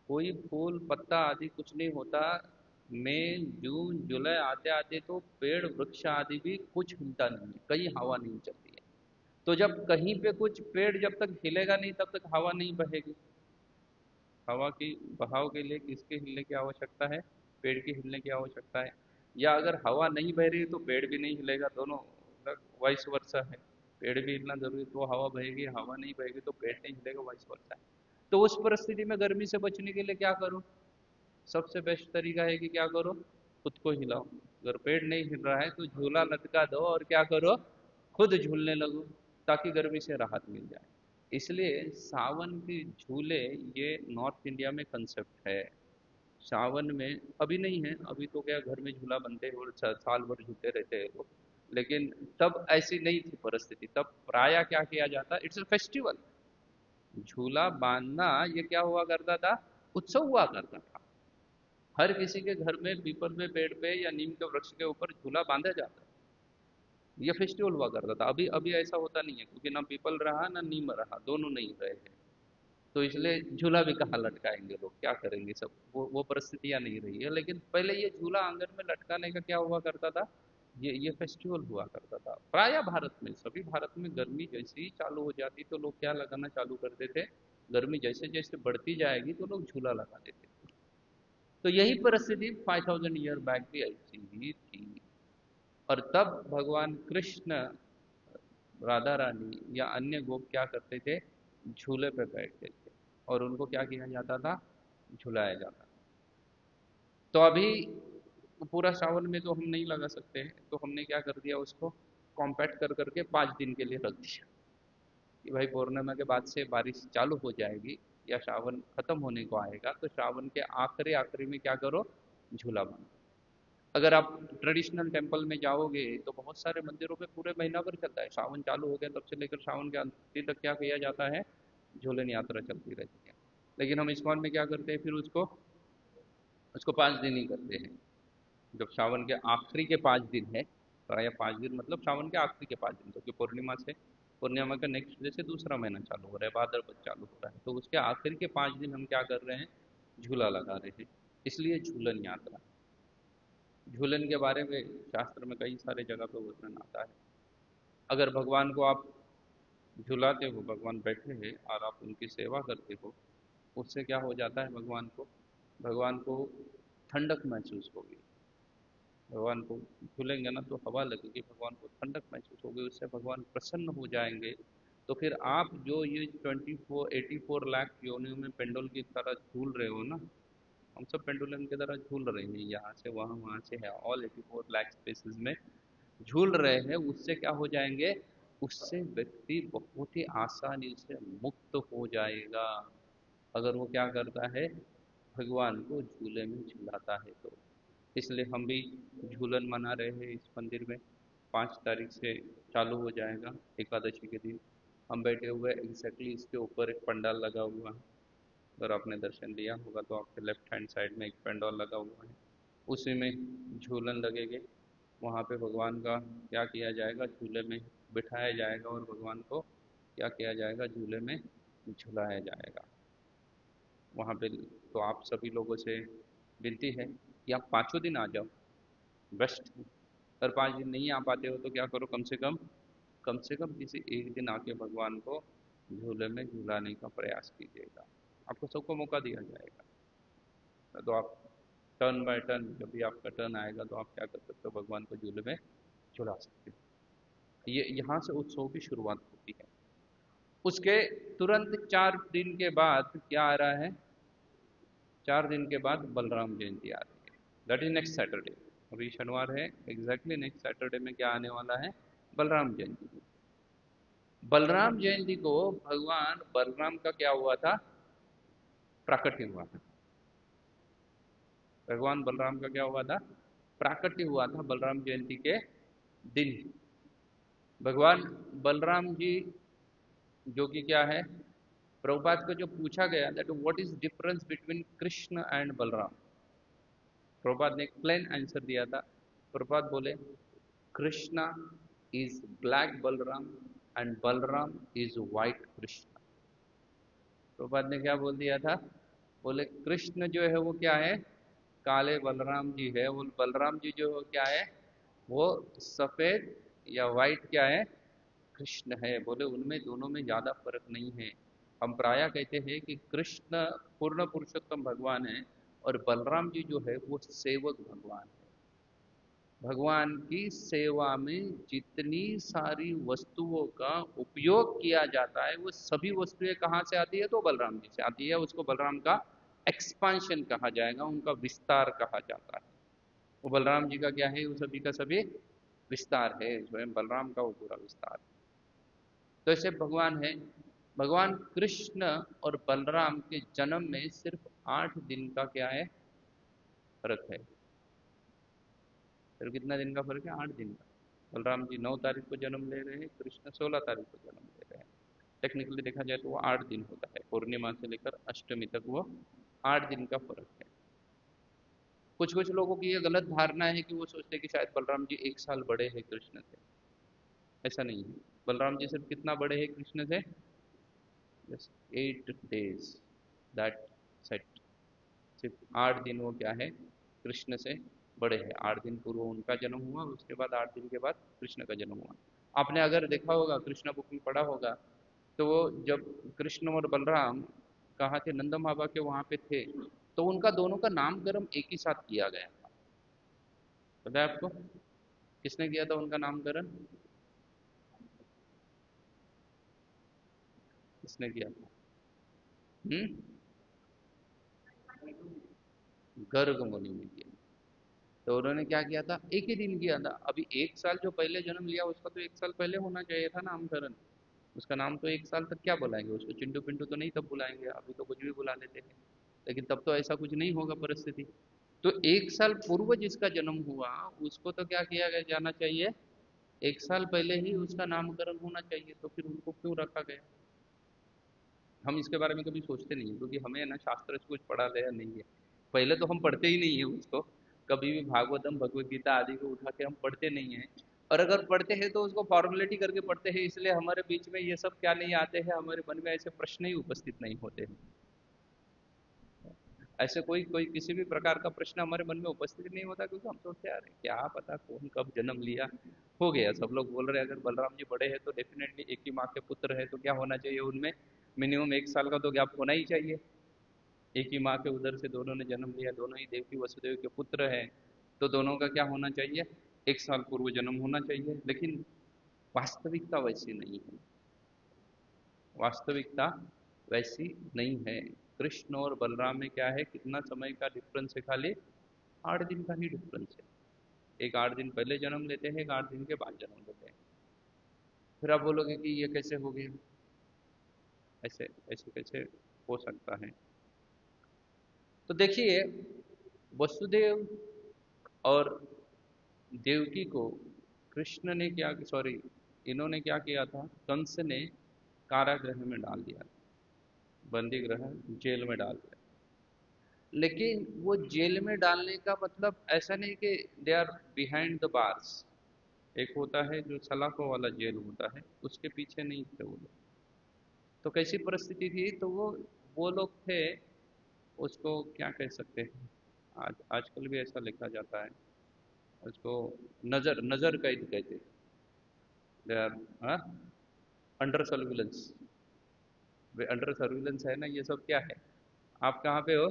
कोई फूल पत्ता आदि कुछ नहीं होता। मई जून जुलाई आते आते तो पेड़ वृक्ष आदि भी कुछ हिलता नहीं है, कहीं हवा नहीं चलती है। तो जब कहीं पे कुछ पेड़ जब तक हिलेगा नहीं तब तक हवा नहीं बहेगी। हवा की बहाव के लिए किसके हिलने की आवश्यकता है, पेड़ के हिलने की आवश्यकता है। या अगर हवा नहीं बह रही है तो पेड़ भी नहीं हिलेगा, दोनों वाइस वर्सा है। पेड़ भी हिलना जरूरी है तो हवा बहेगी, हवा नहीं बहेगी तो पेड़ नहीं हिलेगा, वाइस वर्सा है। तो उस परिस्थिति में गर्मी से बचने के लिए क्या करो, सबसे बेस्ट तरीका है कि क्या करो, खुद को हिलाओ। अगर पेड़ नहीं हिल रहा है तो झूला लटका दो और क्या करो, खुद झूलने लगो, ताकि गर्मी से राहत मिल जाए। इसलिए सावन के झूले ये नॉर्थ इंडिया में कंसेप्ट है। सावन में अभी नहीं है, अभी तो क्या घर में झूला बनते हैं और साल भर झूलते रहते हैं लोग। लेकिन तब ऐसी नहीं थी परिस्थिति, तब प्राय क्या किया जाता, इट्स अ फेस्टिवल। झूला बांधना ये क्या हुआ करता था, उत्सव हुआ करता था। हर किसी के घर में पीपल में पेड़ पे या नीम के वृक्ष के ऊपर झूला बांधा जाता है, ये फेस्टिवल हुआ करता था। अभी अभी ऐसा होता नहीं है, क्योंकि ना पीपल रहा ना नीम रहा, दोनों नहीं रहे हैं। तो इसलिए झूला भी कहाँ लटकाएंगे लोग, क्या करेंगे, सब वो परिस्थितियां नहीं रही है। लेकिन पहले ये झूला आंगन में लटकाने का क्या हुआ करता था, ये फेस्टिवल हुआ करता था। प्राय भारत में, सभी भारत में गर्मी जैसे ही चालू हो जाती तो लोग क्या लगाना चालू करते थे, गर्मी जैसे जैसे बढ़ती जाएगी तो लोग झूला लगा देते थे। तो यही परिस्थिति 5000 ईयर बैक भी ऐसी ही थी। और तब भगवान कृष्ण, राधा रानी या अन्य गोप क्या करते थे, झूले पे बैठते थे और उनको क्या किया जाता था, झुलाया जाता था। तो अभी पूरा सावन में तो हम नहीं लगा सकते हैं, तो हमने क्या कर दिया, उसको कॉम्पैक्ट कर करके 5 दिन के लिए रख दिया कि भाई पूर्णिमा के बाद से बारिश चालू हो जाएगी या सावन खत्म होने को आएगा, तो सावन के आखिरी आखिरी में क्या करो, झूला बांधो। अगर आप ट्रेडिशनल टेम्पल में जाओगे तो बहुत सारे मंदिरों में पूरे महीना भर चलता है, सावन चालू हो गया तब से लेकर सावन के अंत तक क्या किया जाता है, झूलन यात्रा चलती रहती है। लेकिन हम इस्कॉन में क्या करते हैं, फिर उसको उसको 5 दिन ही करते हैं। जब सावन के आखिरी के 5 दिन है, प्राय 5 दिन मतलब सावन के आखिरी के 5 दिन, क्योंकि पूर्णिमा से, पूर्णिमा का नेक्स्ट डे से दूसरा महीना चालू हो रहा है, भाद्रपद चालू हो रहा है, तो उसके आखिर के 5 दिन हम क्या कर रहे हैं, झूला लगा रहे हैं। इसलिए झूलन यात्रा। झूलन के बारे में शास्त्र में कई सारे जगह पे वर्णन आता है। अगर भगवान को आप झुलाते हो, भगवान बैठे हैं और आप उनकी सेवा करते हो, उससे क्या हो जाता है, भगवान को ठंडक महसूस होगी। भगवान को झूलेंगे ना तो हवा लगेगी, भगवान को ठंडक महसूस होगी, उससे भगवान प्रसन्न हो जाएंगे। तो फिर आप जो ये 84 लाख योनियों में पेंडुल की तरह झूल रहे हो ना, हम सब पेंडुलम की तरह झूल रहे हैं, यहाँ से वहाँ, वहाँ से है, ऑल 84 लाख स्पेसिस में झूल रहे हैं। उससे क्या हो जाएंगे, उससे व्यक्ति बहुत ही आसानी से मुक्त हो जाएगा, अगर वो क्या करता है, भगवान को झूले में झुलाता है तो। इसलिए हम भी झूलन मना रहे हैं इस मंदिर में। 5 तारीख से चालू हो जाएगा, एकादशी के दिन। हम बैठे हुए एग्जैक्टली इसके ऊपर एक पंडाल लगा हुआ है, अगर आपने दर्शन लिया होगा तो आपके लेफ्ट हैंड साइड में एक पंडाल लगा हुआ है, उसी में झूलन लगेंगे। वहाँ पे भगवान का क्या किया जाएगा, झूले में बिठाया जाएगा और भगवान को क्या किया जाएगा, झूले में झुलाया जाएगा वहाँ पे। तो आप सभी लोगों से विनती है कि आप पाँचों दिन आ जाओ, बेस्ट। अगर 5 दिन नहीं आ पाते हो तो क्या करो, कम से कम किसी एक दिन आके भगवान को झूले में झुलाने का प्रयास कीजिएगा, आपको सबको मौका दिया जाएगा। तो आप टर्न बाय टर्न, जब भी आपका टर्न आएगा तो आप क्या कर सकते हो, भगवान को झूले में झुला सकते हो। ये यहाँ से उत्सव की शुरुआत होती है। उसके तुरंत 4 दिन के बाद क्या आ रहा है, 4 दिन के बाद बलराम जयंती आ रही है, दैट इज नेक्स्ट सैटरडे। अभी शनिवार है, एग्जैक्टली नेक्स्ट सैटरडे में क्या आने वाला है, बलराम जयंती। बलराम जयंती को भगवान बलराम का क्या हुआ था, प्राकट्य हुआ था। भगवान बलराम का क्या हुआ था, प्राकट्य हुआ था बलराम जयंती के दिन। भगवान बलराम जी जो कि क्या है, प्रभुपाद को जो पूछा गया that what is difference between Krishna and Balram, Prabhupada ने एक प्लेन आंसर दिया था। प्रभुपाद बोले, Krishna is black Balram and Balram is white Krishna. Prabhupada ने क्या बोल दिया था, बोले कृष्ण जो है वो क्या है, काले बलराम जी है, वो बलराम जी जो क्या है, वो सफेद या व्हाइट क्या है, कृष्ण है। बोले उनमें दोनों में ज़्यादा फर्क नहीं है। हम प्रायः कहते हैं कि कृष्ण पूर्ण पुरुषोत्तम भगवान है और बलराम जी जो है वो सेवक भगवान है। भगवान की सेवा में जितनी सारी वस्तुओं का उपयोग किया जाता है वो सभी वस्तुएं कहाँ से आती है, तो बलराम जी से आती है। उसको बलराम का एक्सपांशन कहा जाएगा, उनका विस्तार कहा जाता है। वो बलराम जी का क्या है, वो सभी का सभी विस्तार है, स्वयं बलराम का वो पूरा विस्तार है। तो ऐसे भगवान है। भगवान कृष्ण और बलराम के जन्म में सिर्फ 8 दिन का क्या है, फर्क है। फिर कितना दिन का फर्क है, 8 दिन का। बलराम जी 9 तारीख को जन्म ले रहे हैं, कृष्ण 16 तारीख को जन्म ले रहे हैं। टेक्निकली देखा जाए तो वो 8 दिन होता है, पूर्णिमा से लेकर अष्टमी तक वो 8 दिन का फर्क है। कुछ कुछ लोगों की ये गलत धारणा है कि वो सोचते हैं कि शायद बलराम जी 1 साल बड़े हैं कृष्ण से। ऐसा नहीं है, बलराम जी सिर्फ कितना बड़े हैं कृष्ण से, जस्ट 8 days, दैट सेट। सिर्फ 8 दिन वो क्या है, कृष्ण से बड़े हैं। 8 दिन पूर्व उनका जन्म हुआ, उसके बाद 8 दिन के बाद कृष्ण का जन्म हुआ। आपने अगर देखा होगा, कृष्ण बुक में पढ़ा होगा, तो वो जब कृष्ण और बलराम कहाँ थे, नंद बाबा के वहाँ पे थे, तो उनका दोनों का नामकरण एक ही साथ किया गया था। पता है आपको किसने किया था उनका नामकरण, किसने किया था? हम्म, गर्ग मुनि ने किया। तो उन्होंने क्या किया था, एक ही दिन किया था। अभी 1 साल जो पहले जन्म लिया उसका तो 1 साल पहले होना चाहिए था नामकरण। उसका नाम तो 1 साल तक क्या बुलाएंगे उसको, चिंटू पिंटू तो नहीं तब बुलाएंगे, अभी तो कुछ भी बुला लेते हैं। लेकिन तब तो ऐसा कुछ नहीं होगा परिस्थिति। तो 1 साल पूर्व जिसका जन्म हुआ उसको तो क्या किया गया जाना चाहिए, 1 साल पहले ही उसका नामकरण होना चाहिए, तो फिर उनको क्यों रखा गया। हम इसके बारे में कभी सोचते नहीं है, क्योंकि हमें ना शास्त्र से कुछ पढ़ा गया नहीं है। पहले तो हम पढ़ते ही नहीं है उसको, कभी भी भागवतम भगवत गीता आदि को उठा के हम पढ़ते नहीं है। और अगर पढ़ते हैं तो उसको फॉर्मेलिटी करके पढ़ते हैं, इसलिए हमारे बीच में ये सब क्या नहीं आते हैं, हमारे मन में ऐसे प्रश्न ही उपस्थित नहीं होते हैं। ऐसे कोई कोई किसी भी प्रकार का प्रश्न हमारे मन में उपस्थित नहीं होता, क्योंकि हम सोचते आ रहे हैं क्या पता कौन कब जन्म लिया, हो गया। सब लोग बोल रहे हैं अगर बलराम जी बड़े हैं तो डेफिनेटली एक ही माँ के पुत्र है, तो क्या होना चाहिए उनमें, मिनिमम 1 साल का तो गैप होना ही चाहिए। एक ही माँ के उदर से दोनों ने जन्म लिया, दोनों ही देवकी वसुदेव के पुत्र हैं, तो दोनों का क्या होना चाहिए, 1 साल पूर्व जन्म होना चाहिए। लेकिन वास्तविकता वैसी नहीं है। वास्तविकता वैसी नहीं है। कृष्ण और बलराम में क्या है, कितना समय का डिफरेंस है, खाली 8 दिन का ही डिफरेंस है। एक 8 दिन पहले जन्म लेते हैं, एक 8 दिन के बाद जन्म लेते हैं। फिर आप बोलोगे कि ये कैसे हो गया, ऐसे ऐसे कैसे हो सकता है। तो देखिए, वसुदेव और देवकी को कृष्ण ने क्या, सॉरी, इन्होंने क्या किया था, कंस ने कारागृह में डाल दिया, बंदी गृह, जेल में डाल दिया। लेकिन वो जेल में डालने का मतलब ऐसा नहीं कि they are behind the bars. एक होता है जो सलाखों वाला जेल होता है, उसके पीछे नहीं थे वो लोग। तो कैसी परिस्थिति थी, तो वो लोग थे, उसको क्या कह सकते हैं, आज आजकल भी ऐसा लिखा जाता है, उसको नजर नजर कैद कहते हैं। They are under surveillance. वे अंडर सर्विलेंस है ना, ये सब क्या है, आप कहाँ पे हो,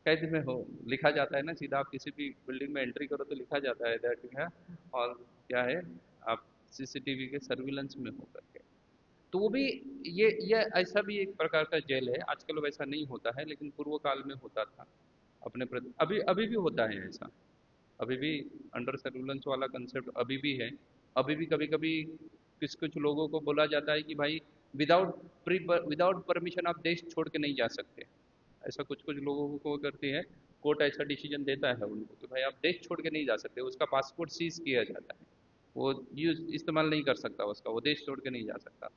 कैद में हो। लिखा जाता है ना सीधा, आप किसी भी बिल्डिंग में एंट्री करो तो लिखा जाता है दैट है, और क्या है, आप सीसीटीवी के सर्विलेंस में हो करके। तो वो भी, ये ऐसा भी एक प्रकार का जेल है। आजकल वैसा नहीं होता है, लेकिन पूर्व काल में होता था अपने प्रति, अभी अभी भी होता है ऐसा। अभी भी अंडर सर्विलेंस वाला कंसेप्ट अभी भी है। अभी भी कभी कभी कुछ कुछ लोगों को बोला जाता है कि भाई विदाउट प्री विदाउट परमिशन आप देश छोड़ के नहीं जा सकते। ऐसा कुछ कुछ लोगों को करती है, कोर्ट ऐसा डिसीजन देता है उनको कि भाई आप देश छोड़ के नहीं जा सकते, उसका पासपोर्ट सीज किया जाता है, वो यूज इस्तेमाल नहीं कर सकता उसका, वो देश छोड़ के नहीं जा सकता।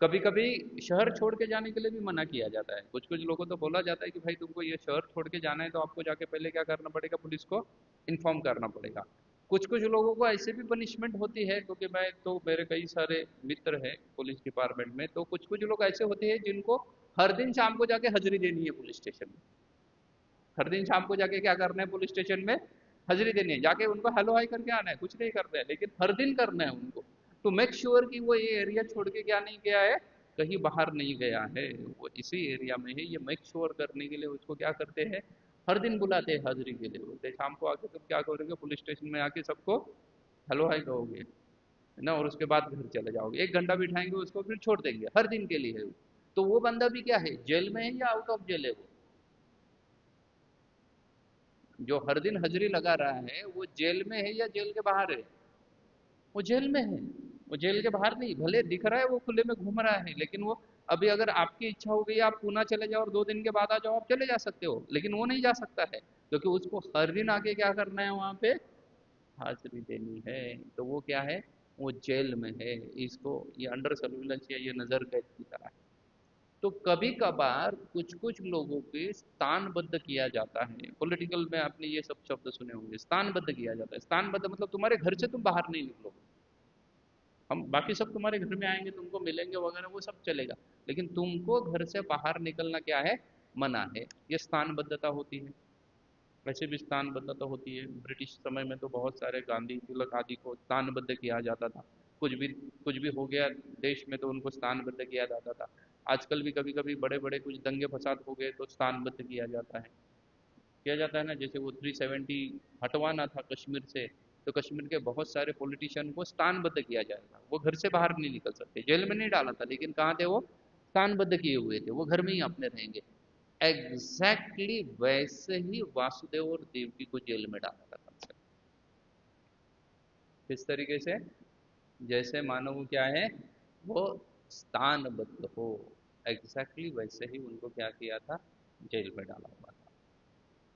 कभी कभी शहर छोड़ के जाने के लिए भी मना किया जाता है। कुछ कुछ लोगों तो बोला जाता है कि भाई तुमको ये शहर छोड़ के जाना है तो आपको जाके पहले क्या करना पड़ेगा, पुलिस को इन्फॉर्म करना पड़ेगा। कुछ कुछ लोगों को ऐसे भी पनिशमेंट होती है, क्योंकि मैं तो, मेरे कई सारे मित्र हैं पुलिस डिपार्टमेंट में, तो कुछ कुछ लोग ऐसे होते हैं जिनको हर दिन शाम को जाके हाजिरी देनी है पुलिस स्टेशन में। हर दिन शाम को जाके क्या करना है, पुलिस स्टेशन में हाजिरी देनी है, जाके उनको हेलो हाई करके आना है, कुछ नहीं करना है, लेकिन हर दिन करना है उनको। तो मेक श्योर कि वो ये एरिया छोड़ के क्या नहीं गया है, कहीं बाहर नहीं गया है, वो इसी एरिया में है, ये मेक श्योर करने के लिए उसको क्या करते हैं, हर दिन बुलाते हैं हाजिरी के लिए। बोलते हैं शाम को आके तुम क्या करोगे, पुलिस स्टेशन में आके सबको हेलो हाई कहोगे, है ना, और उसके बाद घर चले जाओगे, 1 घंटा बिठाएंगे उसको, फिर छोड़ देंगे, हर दिन के लिए है वो। तो वो बंदा भी क्या है, जेल में है या आउट ऑफ जेल है वो, जो हर दिन हाजिरी लगा रहा है वो जेल में है या जेल के बाहर है, वो जेल में है, वो जेल के बाहर नहीं। भले दिख रहा है वो खुले में घूम रहा है, लेकिन वो, अभी अगर आपकी इच्छा हो गई आप पूना चले जाओ और 2 दिन के बाद आ जाओ, आप चले जा सकते हो, लेकिन वो नहीं जा सकता है, क्योंकि उसको हर दिन आके क्या करना है, वहां पे हाजिरी देनी है। तो वो क्या है, वो जेल में है, इसको ये अंडर सर्विलेंस या ये नजर कैद की तरह है। तो कभी कभार कुछ कुछ लोगों के स्थानबद्ध किया जाता है, पॉलिटिकल में आपने ये सब शब्द सुने होंगे, स्थानबद्ध किया जाता है। स्थानबद्ध मतलब तुम्हारे घर से तुम बाहर नहीं निकलोगे, हम बाकी सब तुम्हारे घर में आएंगे, तुमको मिलेंगे वगैरह, वो सब चलेगा, लेकिन तुमको घर से बाहर निकलना क्या है, मना है। ये स्थानबद्धता होती है। वैसे भी स्थानबद्धता होती है, ब्रिटिश समय में तो बहुत सारे गांधी तिलक आदि को स्थानबद्ध किया जाता था। कुछ भी कुछ भी हो गया देश में तो उनको स्थानबद्ध किया जाता था। आजकल भी कभी कभी बड़े बड़े कुछ दंगे फसाद हो गए तो स्थानबद्ध किया जाता है ना। जैसे वो 370 हटवाना था कश्मीर से, तो कश्मीर के बहुत सारे पॉलिटिशियन को स्थानबद्ध किया जाएगा, वो घर से बाहर नहीं निकल सकते, जेल में नहीं डाला था, लेकिन कहाँ थे वो, स्थानबद्ध किए हुए थे, वो घर में ही अपने रहेंगे। एग्जैक्टली वैसे ही वासुदेव और देवकी को जेल में डाला था कंस। किस तरीके से, जैसे मानो वो क्या है, वो स्थानबद्ध हो, एग्जैक्टली वैसे ही उनको क्या किया था, जेल में डाला हुआ था।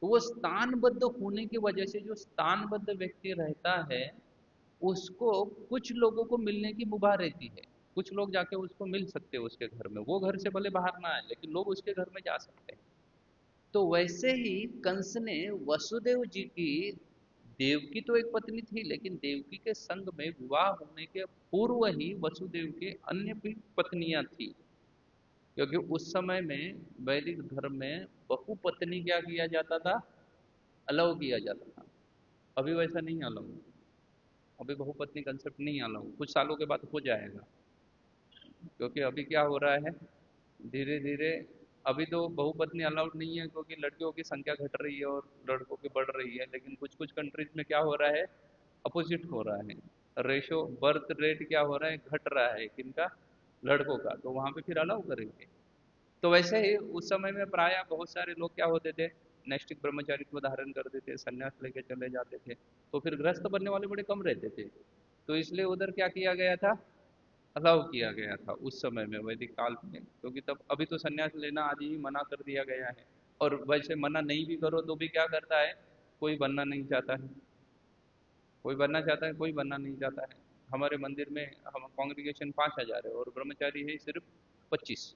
तो वो स्थानबद्ध होने की वजह से, जो स्थानबद्ध व्यक्ति रहता है उसको कुछ लोगों को मिलने की मुभा रहती है। कुछ लोग जाके उसको मिल सकते हैं उसके घर में, वो घर से भले बाहर ना आए लेकिन लोग उसके घर में जा सकते हैं। तो वैसे ही कंस ने वसुदेव जी की, देवकी तो एक पत्नी थी, लेकिन देवकी के संग में विवाह होने के पूर्व ही वसुदेव के अन्य भी पत्नियां थी। क्योंकि उस समय में वैदिक धर्म में बहुपत्नी क्या किया जाता था, अलाउ किया जाता था। अभी वैसा नहीं अलाउ, अभी बहुपत्नी कंसेप्ट नहीं अलाउ, कुछ सालों के बाद हो जाएगा। क्योंकि अभी क्या हो रहा है, धीरे धीरे, अभी तो बहुपत्नी अलाउड नहीं है क्योंकि लड़कियों की संख्या घट रही है और लड़कों की बढ़ रही है, लेकिन कुछ कुछ कंट्रीज में क्या हो रहा है, अपोजिट हो रहा है। रेशो बर्थ रेट क्या हो रहा है, घट रहा है, किनका, लड़कों का, तो वहां पे फिर अलाउ करेंगे। तो वैसे ही उस समय में प्राय बहुत सारे लोग क्या होते थे, नैष्ठिक ब्रह्मचारित्व धारण करते थे, संन्यास लेके चले जाते थे, तो फिर गृहस्थ बनने वाले बड़े कम रहते थे। तो इसलिए उधर क्या किया गया था, अलाउ किया गया था उस समय में, वैदिक काल में, क्योंकि तब अभी तो संन्यास लेना आदि ही मना कर दिया गया है। और वैसे मना नहीं भी करो तो भी क्या करता है, कोई बनना नहीं चाहता है, कोई बनना चाहता है, कोई बनना नहीं चाहता है। हमारे मंदिर में हम कांग्रेगेशन 5,000 है और ब्रह्मचारी है सिर्फ 25।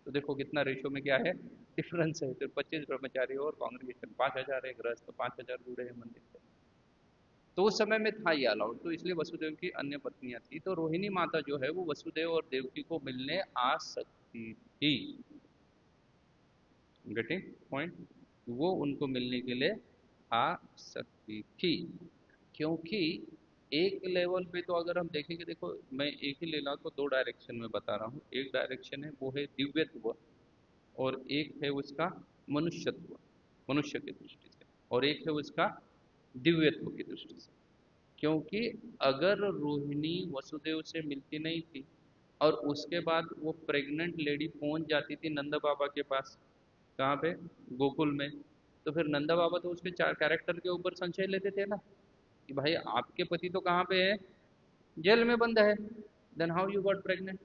तो देखो कितना रेशो में क्या है, डिफरेंस है। सिर्फ 25 ब्रह्मचारी और कांग्रेगेशन 5,000 है, गृहस्थ 5,000 जुड़े हैं मंदिर से। तो उस समय में था ये अलाउड। तो इसलिए वसुदेव की अन्य पत्नियां थी, तो रोहिणी माता जो है वो वसुदेव और देवकी को मिलने आ सकती थी। गेटिंग पॉइंट, वो उनको मिलने के लिए आ सकती थी, क्योंकि एक लेवल पे तो अगर हम देखेंगे, देखो मैं एक ही लीला को दो डायरेक्शन में बता रहा हूँ। एक डायरेक्शन है वो है दिव्यत्व, और एक है उसका मनुष्यत्व, मनुष्य की दृष्टि से, और एक है उसका दिव्यत्व की दृष्टि से। क्योंकि अगर रोहिणी वसुदेव से मिलती नहीं थी और उसके बाद वो प्रेग्नेंट लेडी पहुंच जाती थी नंदा बाबा के पास, कहाँ पे, गोकुल में, तो फिर नंदा बाबा तो उसके कैरेक्टर के ऊपर संशय लेते थे ना, कि भाई आपके पति तो कहाँ पे है, जेल में बंद है, then how you got pregnant.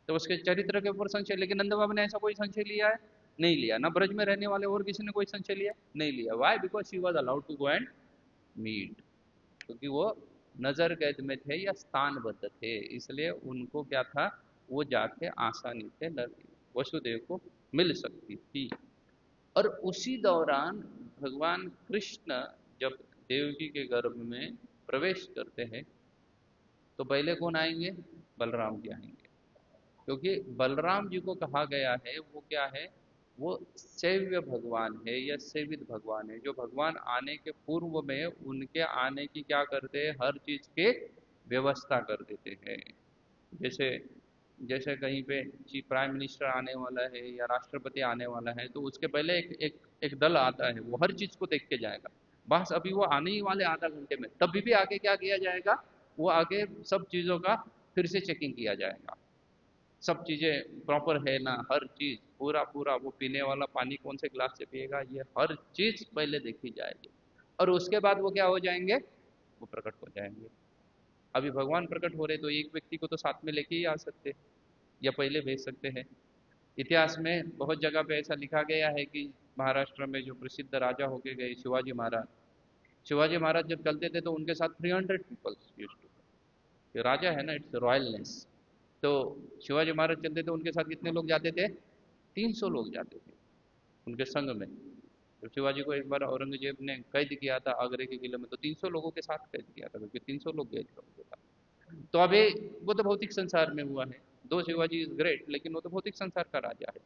तो उसके चरित्र के ऊपर संशय, लेकिन नंद बाबा ने ऐसा कोई संशय लिया है, नहीं लिया। ना ब्रज में रहने वाले और किसी ने कोई संशय लिया, नहीं लिया। Why, because she was allowed to go and meet, क्योंकि वो नजर कैद में थे या स्थानबद्ध थे, इसलिए उनको क्या था, वो जाके आसानी से वसुदेव को मिल सकती थी। और उसी दौरान भगवान कृष्ण जब देवकी के गर्भ में प्रवेश करते हैं, तो पहले कौन आएंगे, बलराम जी आएंगे। क्योंकि बलराम जी को कहा गया है वो क्या है, वो सेव्य भगवान है या सेवित भगवान है, जो भगवान आने के पूर्व में उनके आने की क्या करते हैं, हर चीज के व्यवस्था कर देते हैं। जैसे जैसे कहीं पे चीफ प्राइम मिनिस्टर आने वाला है या राष्ट्रपति आने वाला है, तो उसके पहले एक दल आता है, वो हर चीज को देख के जाएगा। बस अभी वो आने ही वाले आधा घंटे में, तभी भी आगे क्या किया जाएगा, वो आगे सब चीजों का फिर से चेकिंग किया जाएगा, सब चीजें प्रॉपर है ना, हर चीज पूरा पूरा, वो पीने वाला पानी कौन से ग्लास से पिएगा, ये हर चीज पहले देखी जाएगी। और उसके बाद वो क्या हो जाएंगे, वो प्रकट हो जाएंगे। अभी भगवान प्रकट हो रहे तो एक व्यक्ति को तो साथ में लेके ही आ सकते हैं, या पहले भेज सकते हैं। इतिहास में बहुत जगह पे ऐसा लिखा गया है कि महाराष्ट्र में जो प्रसिद्ध राजा होके गए शिवाजी महाराज, शिवाजी महाराज जब चलते थे तो उनके साथ 300 पीपल्स यूज्ड टू, राजा है ना, इट्स रॉयलनेस। तो शिवाजी महाराज चलते थे, उनके साथ कितने लोग जाते थे, 300 लोग जाते थे उनके संग में। तो शिवाजी को एक बार औरंगजेब ने कैद किया था आगरे के किले में, तो 300 लोगों के साथ कैद किया था, क्योंकि 300 लोग गए थे उनके साथ। तो अभी वो तो भौतिक संसार में हुआ है, दो शिवाजी इज ग्रेट, लेकिन वो तो भौतिक संसार का राजा है।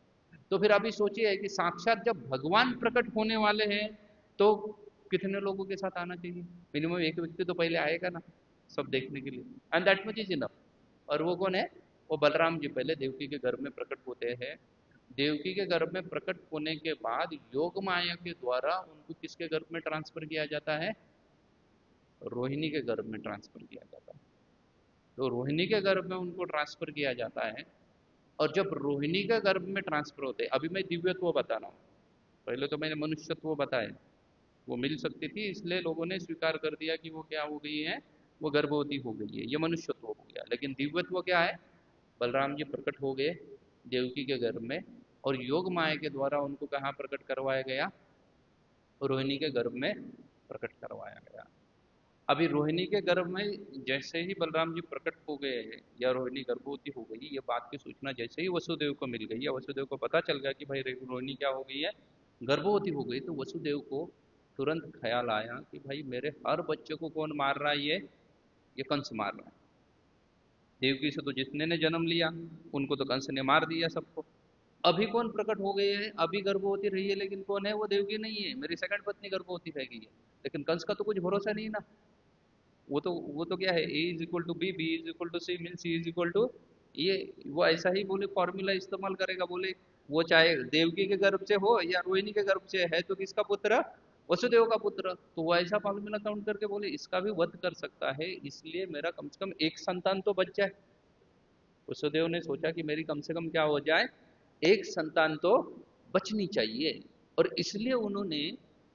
तो फिर अभी सोचिए कि साक्षात जब भगवान प्रकट होने वाले हैं, तो कितने लोगों के साथ आना चाहिए, मिनिमम एक व्यक्ति तो पहले आएगा ना, सब देखने के लिए, and that much is enough. और वो कौन है, वो बलराम जी पहले देवकी के गर्भ में प्रकट होते हैं। देवकी के गर्भ में प्रकट होने के बाद योग माया के द्वारा उनको किसके गर्भ में ट्रांसफर किया जाता है, रोहिणी के गर्भ में ट्रांसफर किया जाता है। तो रोहिणी के गर्भ में उनको ट्रांसफर किया जाता है। और जब रोहिणी के गर्भ में ट्रांसफर होते हैं, अभी मैं दिव्यत्व बता रहा हूँ, पहले तो मैंने मनुष्यत्व बताया, वो मिल सकती थी इसलिए लोगों ने स्वीकार कर दिया कि वो क्या हो गई है, वो गर्भवती हो गई है, ये मनुष्यत्व हो गया। लेकिन दिव्यत्व क्या है, बलराम जी प्रकट हो गए देवकी के गर्भ में, और योग माया के द्वारा उनको कहाँ प्रकट करवाया गया, रोहिणी के गर्भ में प्रकट करवाया गया। अभी रोहिणी के गर्भ में जैसे ही बलराम जी प्रकट हो गए हैं या रोहिणी गर्भवती हो गई, ये बात की सूचना जैसे ही वसुदेव को मिल गई या वसुदेव को पता चल गया कि भाई रोहिणी क्या हो गई है, गर्भवती हो गई, तो वसुदेव को तुरंत ख्याल आया कि भाई मेरे हर बच्चे को कौन मार रहा है, ये कंस मार रहा है। देवकी से तो जितने ने जन्म लिया उनको तो कंस ने मार दिया सबको। अभी कौन प्रकट हो गए हैं, अभी गर्भवती रही है, लेकिन कौन है, वो देवकी नहीं है, मेरी सेकंड पत्नी गर्भवती रह गई है। लेकिन कंस का तो कुछ भरोसा नहीं ना, वो तो क्या है, A is equal to B is equal to C mean C is equal to, ये वो ऐसा ही बोले फॉर्मूला इस्तेमाल करेगा, बोले वो चाहे देवकी के गर्भ से हो या रोहिणी के गर्भ से है, तो किसका पुत्र, वसुदेव का पुत्र, तो वो ऐसा फॉर्मूला काउंट करके बोले इसका भी वध कर सकता है, इसलिए मेरा कम से कम एक संतान तो बच जाए। वसुदेव ने सोचा कि मेरी कम से कम क्या हो जाए, एक संतान तो बचनी चाहिए। और इसलिए उन्होंने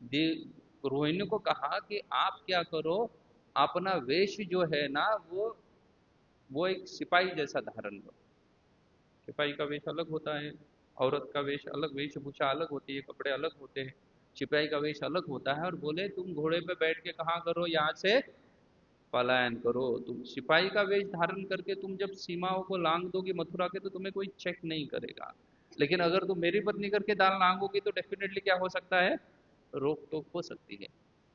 देव रोहिणी को कहा कि आप क्या करो, अपना वेश जो है ना वो एक सिपाही जैसा धारण करो। सिपाही का वेश अलग होता है, औरत का वेश अलग, वेशभूषा अलग होती है, कपड़े अलग होते हैं। सिपाही का वेश अलग होता है। और बोले तुम घोड़े पे बैठ के कहाँ करो, यहाँ से पलायन करो। तुम सिपाही का वेश धारण करके तुम जब सीमाओं को लांग दोगे मथुरा के, तो तुम्हें कोई चेक नहीं करेगा। लेकिन अगर तुम मेरी पत्नी करके दाल लांगोगी तो डेफिनेटली क्या हो सकता है, रोक टोक हो सकती है।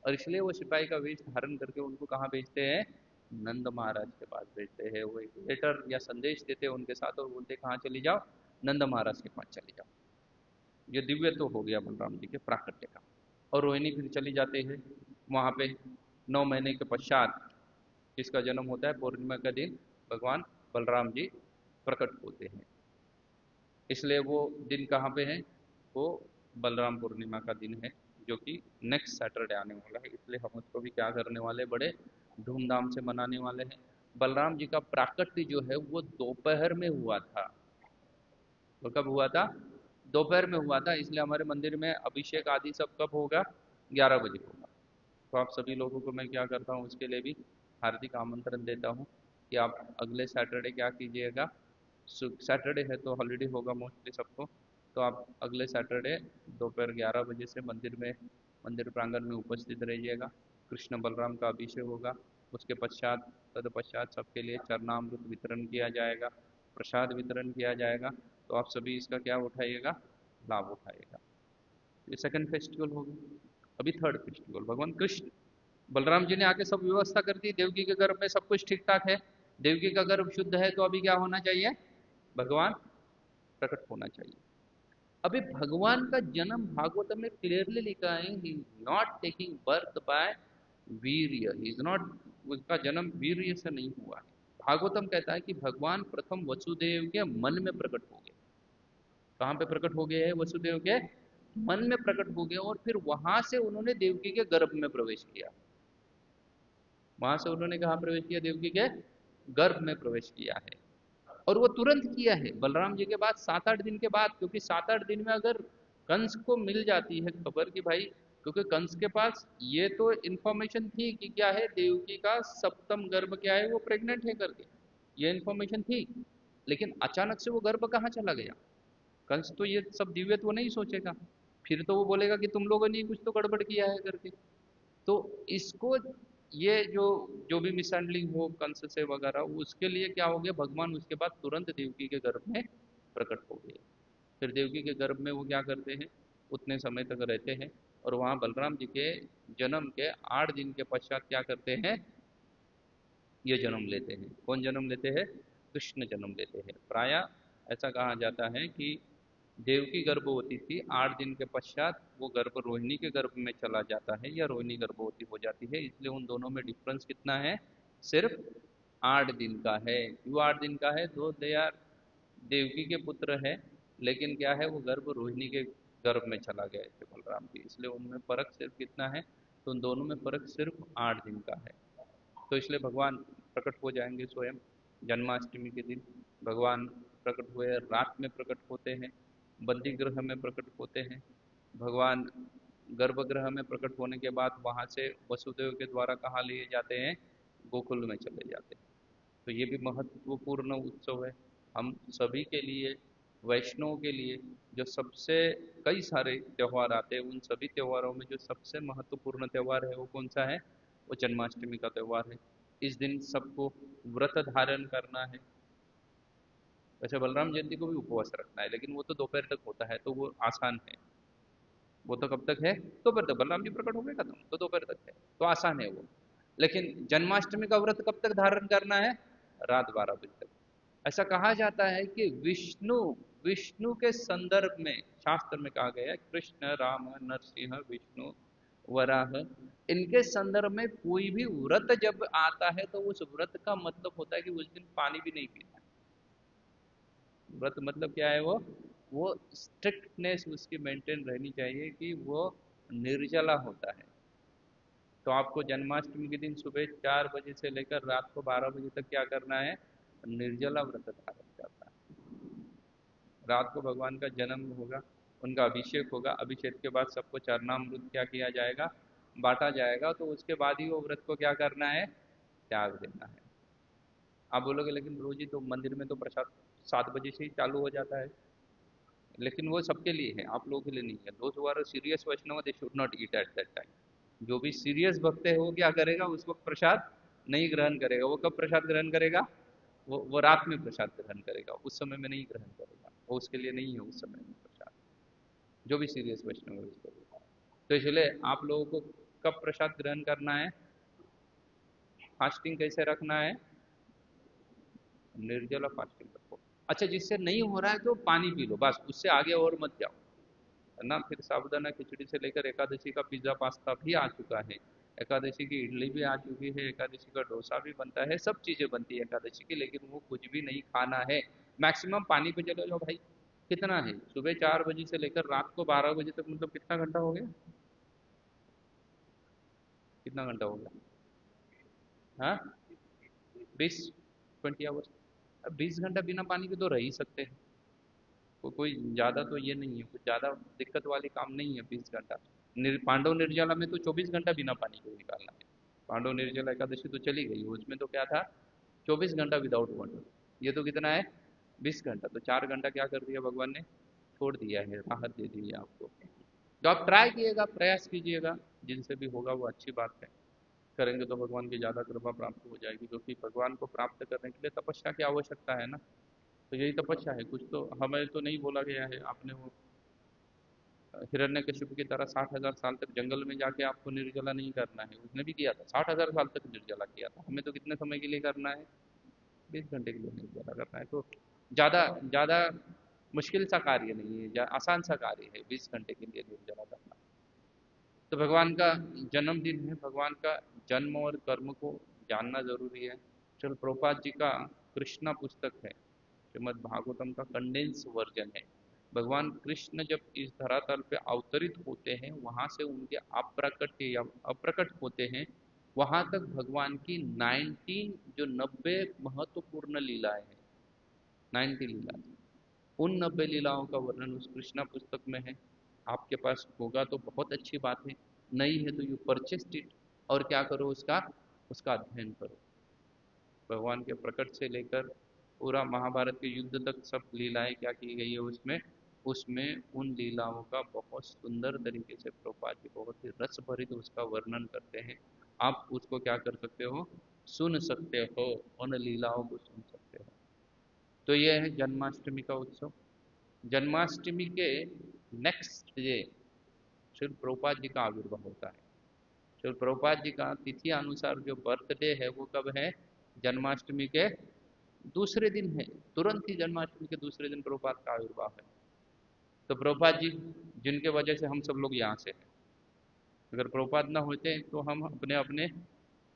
और इसलिए वो सिपाही का वेश धारण करके उनको कहाँ भेजते हैं, नंद महाराज के पास भेजते हैं। वो एक लेटर या संदेश देते हैं उनके साथ और बोलते कहाँ चली जाओ, नंद महाराज के पास चली जाओ। ये दिव्य तो हो गया बलराम जी के प्राकट्य का। और रोहिणी फिर चली जाते हैं वहाँ पे। 9 महीने के पश्चात इसका जन्म होता है, पूर्णिमा का दिन भगवान बलराम जी प्रकट होते हैं। इसलिए वो दिन कहाँ पे है, वो बलराम पूर्णिमा का दिन है, जो कि नेक्स्ट सैटरडे आने वाला है। इसलिए हम उसको भी क्या करने वाले, बड़े धूमधाम से मनाने वाले हैं। बलराम जी का प्राकट्य जो है वो दोपहर में हुआ था। वो कब हुआ था, दोपहर में हुआ था। इसलिए हमारे मंदिर में अभिषेक आदि सब कब होगा, 11 बजे होगा। तो आप सभी लोगों को मैं क्या करता हूँ, उसके लिए भी हार्दिक आमंत्रण देता हूँ कि आप अगले सैटरडे क्या कीजिएगा, सैटरडे है तो हॉलीडे होगा मोस्टली सबको, तो आप अगले सैटरडे दोपहर 11 बजे से मंदिर प्रांगण में उपस्थित रहिएगा। कृष्ण बलराम का अभिषेक होगा। उसके पश्चात तदपश्चात सबके लिए चरणामृत वितरण किया जाएगा, प्रसाद वितरण किया जाएगा। तो आप सभी इसका क्या उठाइएगा, लाभ उठाइएगा। ये सेकंड फेस्टिवल होगा। अभी थर्ड फेस्टिवल, भगवान कृष्ण बलराम जी ने आके सब व्यवस्था कर दी। देवकी के गर्भ में सब कुछ ठीक ठाक है, देवकी का गर्भ शुद्ध है, तो अभी क्या होना चाहिए, भगवान प्रकट होना चाहिए। अभी भगवान का जन्म भागवत में क्लियरली लिखा है, he is not taking birth bye वीर्य, ही इज नॉट, उसका जन्म वीर्य से नहीं हुआ है। भागवतम कहता है कि भगवान प्रथम वसुदेव के मन में प्रकट हो गए। कहाँ पे प्रकट हो गए हैं, वसुदेव के मन में प्रकट हो गए। और फिर वहां से उन्होंने देवकी के गर्भ में प्रवेश किया। वहां से उन्होंने कहा प्रवेश किया, देवकी के गर्भ में प्रवेश किया है। और वो तुरंत किया है बलराम जी के बाद 7-8 दिन के बाद। क्योंकि 7-8 दिन में अगर कंस को मिल जाती है खबर कि भाई, क्योंकि कंस के पास ये तो इन्फॉर्मेशन थी कि क्या है, देवकी का सप्तम गर्भ क्या है, वो प्रेग्नेंट है करके, ये इन्फॉर्मेशन थी। लेकिन अचानक से वो गर्भ कहाँ चला गया, कंस तो ये सब दिव्यत्व नहीं सोचेगा। फिर तो वो बोलेगा कि तुम लोगों ने कुछ तो गड़बड़ किया है करके। तो इसको, ये जो जो भी मिसहैंडलिंग हो कंस से वगैरह, उसके लिए क्या हो गया, भगवान उसके बाद तुरंत देवकी के गर्भ में प्रकट हो गए। फिर देवकी के गर्भ में वो क्या करते हैं, उतने समय तक रहते हैं। और वहाँ बलराम जी के जन्म के 8 दिन के पश्चात क्या करते हैं, ये जन्म लेते हैं। कौन जन्म लेते हैं, कृष्ण जन्म लेते हैं। प्राय ऐसा कहा जाता है कि देवकी गर्भवती थी, 8 दिन के पश्चात वो गर्भ रोहिणी के गर्भ में चला जाता है, या रोहिणी गर्भवती हो जाती है। इसलिए उन दोनों में डिफरेंस कितना है, सिर्फ 8 दिन का है। क्यों 8 दिन का है, दो दे आर देवकी के पुत्र है, लेकिन क्या है, वो गर्भ रोहिणी के गर्भ में चला गया थे बलराम जी, इसलिए उनमें फर्क सिर्फ कितना है, तो उन दोनों में फर्क सिर्फ 8 दिन का है। तो इसलिए भगवान प्रकट हो जाएंगे स्वयं जन्माष्टमी के दिन। भगवान प्रकट हुए, रात में प्रकट होते हैं, बंदी गृह में प्रकट होते हैं। भगवान गर्भगृह में प्रकट होने के बाद वहाँ से वसुदेव के द्वारा कहाँ लिए जाते हैं, गोकुल में चले जाते हैं। तो ये भी महत्वपूर्ण उत्सव है हम सभी के लिए। वैष्णव के लिए जो सबसे, कई सारे त्यौहार आते हैं, उन सभी त्योहारों में जो सबसे महत्वपूर्ण त्यौहार है वो कौन सा है, वो जन्माष्टमी का त्यौहार है। इस दिन सबको व्रत धारण करना है। वैसे बलराम जयंती को भी उपवास रखना है, लेकिन वो तो दोपहर तक होता है, तो वो आसान है। वो तो कब तक है, दोपहर तक। बलराम जी प्रकट हो गए खत्म, तो दोपहर तक है, तो आसान है वो। लेकिन जन्माष्टमी का व्रत कब तक धारण करना है, रात 12 बजे तक। ऐसा कहा जाता है कि विष्णु विष्णु के संदर्भ में शास्त्र में कहा गया है, कृष्ण राम नरसिंह विष्णु वराह, इनके संदर्भ में कोई भी व्रत जब आता है तो उस व्रत का मतलब होता है कि उस दिन पानी भी नहीं पीना है। व्रत मतलब क्या है, वो स्ट्रिक्टनेस उसकी मेंटेन रहनी चाहिए कि वो निर्जला होता है। तो आपको जन्माष्टमी के दिन सुबह 4 बजे से लेकर रात को 12 बजे तक क्या करना है, निर्जला व्रत धारण रात को भगवान का जन्म होगा, उनका अभिषेक होगा, अभिषेक के बाद सबको चरणामृत क्या किया जाएगा, बांटा जाएगा, तो उसके बाद ही वो व्रत को क्या करना है, त्याग देना है। आप बोलोगे लेकिन रोज ही तो मंदिर में तो प्रसाद 7 बजे से ही चालू हो जाता है, लेकिन वो सबके लिए है, आप लोगों के लिए नहीं है। Those who are serious Vaishnav they should not eat at that time. जो भी सीरियस भक्त है वो क्या करेगा, उस वक्त प्रसाद नहीं ग्रहण करेगा। वो कब प्रसाद ग्रहण करेगा, वो रात में प्रसाद ग्रहण करेगा, उस समय में नहीं ग्रहण करेगा, वो उसके लिए नहीं है उस समय में प्रसाद। जो भी सीरियस वैष्णव है उसके लिए। तो इसलिए आप लोगों को कब प्रसाद ग्रहण करना है, फास्टिंग कैसे रखना है, निर्जला फास्टिंग रखो। अच्छा, जिससे नहीं हो रहा है तो पानी पी लो बस, उससे आगे और मत जाओ, है ना। फिर साबुदाना खिचड़ी से लेकर एकादशी का पिज्ज़ा पास्ता भी आ चुका है, एकादशी की इडली भी आ चुकी है, एकादशी का डोसा भी बनता है, सब चीज़ें बनती है एकादशी की, लेकिन वो कुछ भी नहीं खाना है। मैक्सिमम पानी पे चले जाओ भाई। कितना है, सुबह 4 बजे से लेकर रात को 12 बजे तक, मतलब कितना घंटा हो गया, कितना घंटा हो गया, हाँ, 20 20 आवर्स। अब 20 घंटा बिना पानी के तो रह ही सकते हैं। कोई ज़्यादा तो ये नहीं है, कुछ ज़्यादा दिक्कत वाली काम नहीं है 20 घंटा। पांडव निर्जला में तो 24 घंटा बिना पानी के निकालना है। पांडव निर्जला एकादशी तो चली गई, उसमें तो क्या था, 24 घंटा विदाउट वाटर। ये तो कितना है, 20 घंटा, तो 4 घंटा क्या कर दिया भगवान ने, छोड़ दिया है, राहत दे दी है आपको। तो आप ट्राई कीजिएगा, प्रयास कीजिएगा, जिनसे भी होगा वो अच्छी बात है। करेंगे तो भगवान की ज़्यादा कृपा प्राप्त हो जाएगी, क्योंकि भगवान को प्राप्त करने के लिए तपस्या की आवश्यकता है ना। तो यही तपस्या है, कुछ तो हमें तो नहीं बोला गया है। आपने वो हिरण्यकशिपु की तरह 60,000 साल तक जंगल में जाके आपको निर्जला नहीं करना है, उसने भी किया था, 60,000 साल तक निर्जला किया था। हमें तो कितने समय के लिए करना है, 20 घंटे के लिए निर्जला करना है। तो ज़्यादा ज़्यादा मुश्किल सा कार्य नहीं है, आसान सा कार्य है 20 घंटे के लिए निर्जला करना। तो भगवान का जन्मदिन है, भगवान का जन्म और कर्म को जानना जरूरी है। चल प्रभुपाद जी का कृष्णा पुस्तक है, श्रीमद् भागवतम का कंडेंस वर्जन है। भगवान कृष्ण जब इस धरातल पे अवतरित होते हैं, वहां से उनके अप्रकट या अप्रकट होते हैं, वहां तक भगवान की 19 जो 90 महत्वपूर्ण लीलाएं हैं, 90 लीला, उन 90 लीलाओं का वर्णन उस कृष्णा पुस्तक में है। आपके पास होगा तो बहुत अच्छी बात है, नहीं है तो यू परचेस्ट इट, और क्या करो, उसका उसका अध्ययन करो। भगवान के प्रकट से लेकर पूरा महाभारत के युद्ध तक सब लीलाएं क्या की गई है उसमें, उसमें उन लीलाओं का बहुत सुंदर तरीके से प्रभुपाद जी बहुत ही रस भरित उसका वर्णन करते हैं। आप उसको क्या कर सकते हो, सुन सकते हो, उन लीलाओं को सुन सकते हो। तो ये है जन्माष्टमी का उत्सव। जन्माष्टमी के नेक्स्ट डे श्री प्रभुपाद जी का आविर्भाव होता है। श्री प्रभुपाद जी का तिथि अनुसार जो बर्थडे है वो कब है, जन्माष्टमी के दूसरे दिन है। तुरंत ही जन्माष्टमी के दूसरे दिन प्रभुपाद का आविर्भाव है। तो प्रभुपाद जी जिनके वजह से हम सब लोग यहाँ से हैं, अगर प्रभुपाद ना होते तो हम अपने अपने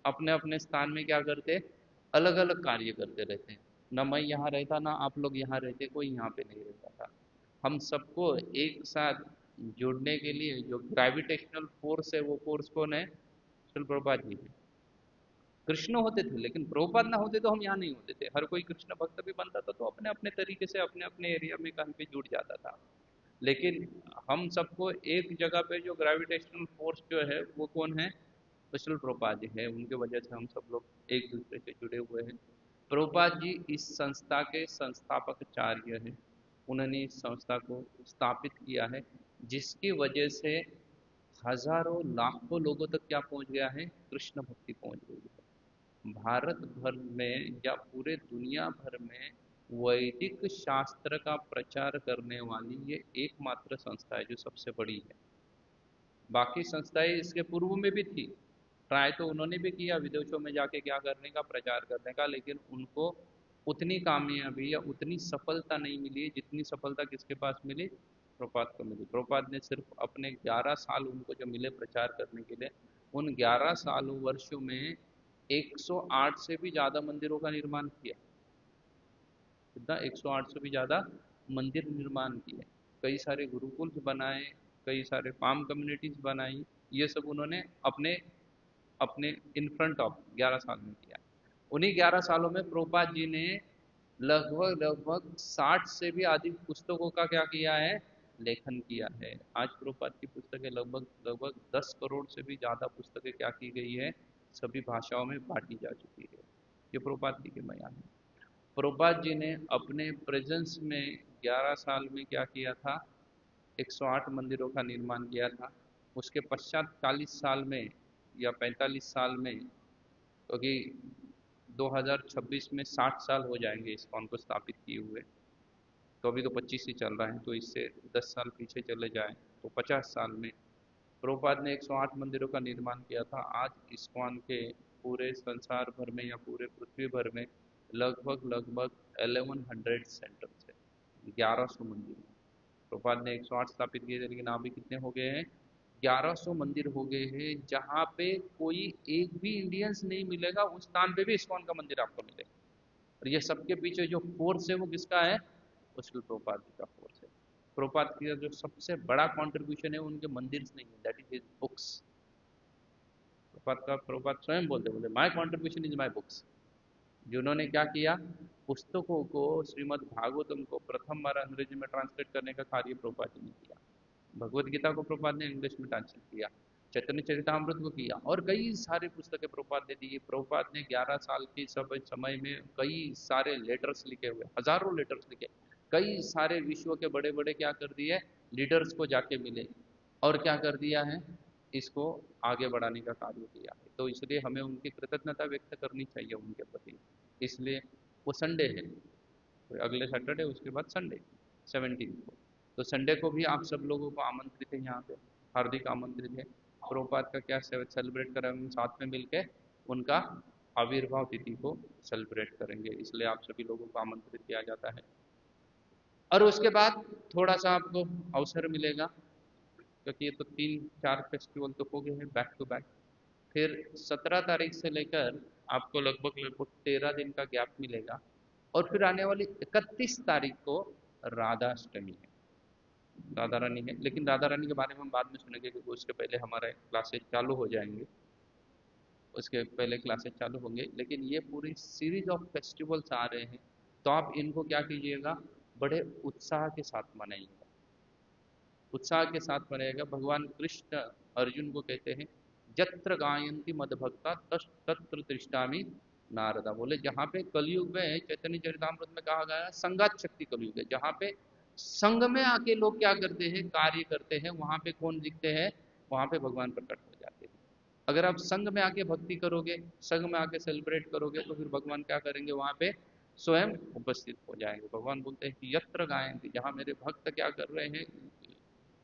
अपने अपने स्थान में क्या करते, अलग अलग कार्य करते रहते। ना मैं यहाँ रहता, ना आप लोग यहाँ रहते, कोई यहाँ पे नहीं रहता था। हम सबको एक साथ जोड़ने के लिए जो ग्रेविटेशनल फोर्स है, वो फोर्स कौन है, शिल प्रभुपाद जी है। कृष्ण होते थे, लेकिन प्रभुपाद ना होते तो हम यहाँ नहीं होते थे। हर कोई कृष्ण भक्त भी बनता था तो अपने अपने तरीके से अपने अपने एरिया में कहीं पे जुड़ जाता था। लेकिन हम सबको एक जगह पे जो ग्रेविटेशनल फोर्स जो है वो कौन है, विष्णु प्रभुपाद जी है। उनके वजह से हम सब लोग एक दूसरे से जुड़े हुए हैं। प्रभुपाद जी इस संस्था के संस्थापक आचार्य हैं। उन्होंने इस संस्था को स्थापित किया है, जिसकी वजह से हजारों लाखों लोगों तक क्या पहुंच गया है, कृष्ण भक्ति पहुंच गई है। भारत भर में या पूरे दुनिया भर में वैदिक शास्त्र का प्रचार करने वाली ये एकमात्र संस्था है जो सबसे बड़ी है। बाकी संस्थाएं इसके पूर्व में भी थी, ट्राई तो उन्होंने भी किया विदेशों में जाके क्या करने का, प्रचार करने का, लेकिन उनको उतनी कामयाबी या उतनी सफलता नहीं मिली जितनी सफलता किसके पास मिली, प्रभुपाद को मिली। प्रभुपाद ने सिर्फ अपने 11 साल उनको जो मिले प्रचार करने के लिए, उन 11 सालों वर्षों में 108 से भी ज़्यादा मंदिरों का निर्माण किया। कितना, 108 से भी ज़्यादा मंदिर निर्माण किए, कई सारे गुरुकुल बनाए, कई सारे फार्म कम्युनिटीज बनाई। ये सब उन्होंने अपने अपने इन फ्रंट ऑफ 11 साल में किया। उन्हीं 11 सालों में प्रभुपाद जी ने लगभग लगभग 60 से भी अधिक पुस्तकों का क्या किया है, लेखन किया है। आज प्रभुपाद की पुस्तकें लगभग लगभग 10 करोड़ से भी ज्यादा पुस्तकें क्या की गई है, सभी भाषाओं में बांटी जा चुकी है। ये प्रभुपाद की महिमा है। प्रभुपाद जी ने अपने प्रेजेंस में 11 साल में क्या किया था, 108 मंदिरों का निर्माण किया था। उसके पश्चात 40 साल में या 45 साल में, क्योंकि 2026 में 60 साल हो जाएंगे इस्कॉन को स्थापित किए हुए, तो अभी तो 25 ही चल रहा है, तो इससे 10 साल पीछे चले जाएं तो 50 साल में प्रभुपाद ने 108 मंदिरों का निर्माण किया था। आज इस्कॉन के पूरे संसार भर में या पूरे पृथ्वी भर में लगभग लगभग 1100 सेंटर्स है, 1100 मंदिर। प्रभुपाद ने 108 स्थापित किए थे, लेकिन अभी कितने हो गए हैं, 1100 मंदिर हो गए हैं। जहाँ पे कोई एक भी इंडियंस नहीं मिलेगा उस स्थान पे भी इस्कॉन का मंदिर आपको मिलेगा। और ये सबके पीछे जो फोर्स है वो किसका है, उसके प्रभुपाद जी का फोर्स है। प्रभुपाद का जो सबसे बड़ा कंट्रीब्यूशन है उनके मंदिर नहीं है, that is his books. Prabhupada स्वयं बोलते बोले my contribution is my books. जिन्होंने क्या किया, पुस्तकों को, श्रीमद् भागवतम को प्रथम बार अंग्रेजी में ट्रांसलेट करने का कार्य प्रभुपाद जी ने किया। भगवत गीता को प्रभुपाद ने इंग्लिश में ट्रांसलेट किया, चैतन्य चरितामृत को किया, और कई सारी पुस्तकें प्रभुपाद ने दी। प्रभुपाद ने 11 साल के सब समय में कई सारे लेटर्स लिखे हुए, हजारों लेटर्स लिखे, कई सारे विश्व के बड़े बड़े क्या कर दिए, लीडर्स को जाके मिले, और क्या कर दिया है, इसको आगे बढ़ाने का कार्य किया है। तो इसलिए हमें उनकी कृतज्ञता व्यक्त करनी चाहिए उनके प्रति। इसलिए वो संडे है, तो अगले सैटरडे उसके बाद संडे 17 को, तो संडे को भी आप सब लोगों को आमंत्रित है, यहाँ पे हार्दिक आमंत्रित है। प्रभुपाद का क्या सेलिब्रेट करेंगे, साथ में मिलके उनका आविर्भाव तिथि को सेलिब्रेट करेंगे, इसलिए आप सभी लोगों को आमंत्रित किया जाता है। और उसके बाद थोड़ा सा आपको अवसर मिलेगा, क्योंकि ये तो 3-4 फेस्टिवल तो हो गए हैं बैक टू बैक। फिर 17 तारीख से लेकर आपको लगभग लगभग 13 दिन का गैप मिलेगा, और फिर आने वाली 31 तारीख को राधाष्टमी है, राधा रानी है। लेकिन राधा रानी के बारे में हम बाद में सुनेंगे, क्योंकि उसके पहले हमारे क्लासेस चालू हो जाएंगे, उसके पहले क्लासेस चालू होंगे। लेकिन ये पूरी सीरीज ऑफ फेस्टिवल्स आ रहे हैं, तो आप इनको क्या कीजिएगा, बड़े उत्साह के साथ मनाइएगा, उत्साह के साथ मनाइएगा। भगवान कृष्ण अर्जुन को कहते हैं, जत्र गायंती मद भक्ता तत्र तिष्ठामि नारदा। बोले जहाँ पे कलयुग में, चैतन्य चरितामृत में कहा गया संगात शक्ति कलयुग है, जहाँ पे संग में आके लोग क्या करते हैं, कार्य करते हैं, वहां पे कौन दिखते हैं, वहां पे भगवान प्रकट हो जाते हैं। अगर आप संघ में आके भक्ति करोगे, संघ में आके सेलिब्रेट करोगे, तो फिर भगवान क्या करेंगे, वहां पे स्वयं उपस्थित हो जाएंगे। भगवान बोलते हैं कि यत्र गायंती, जहाँ मेरे भक्त क्या कर रहे हैं,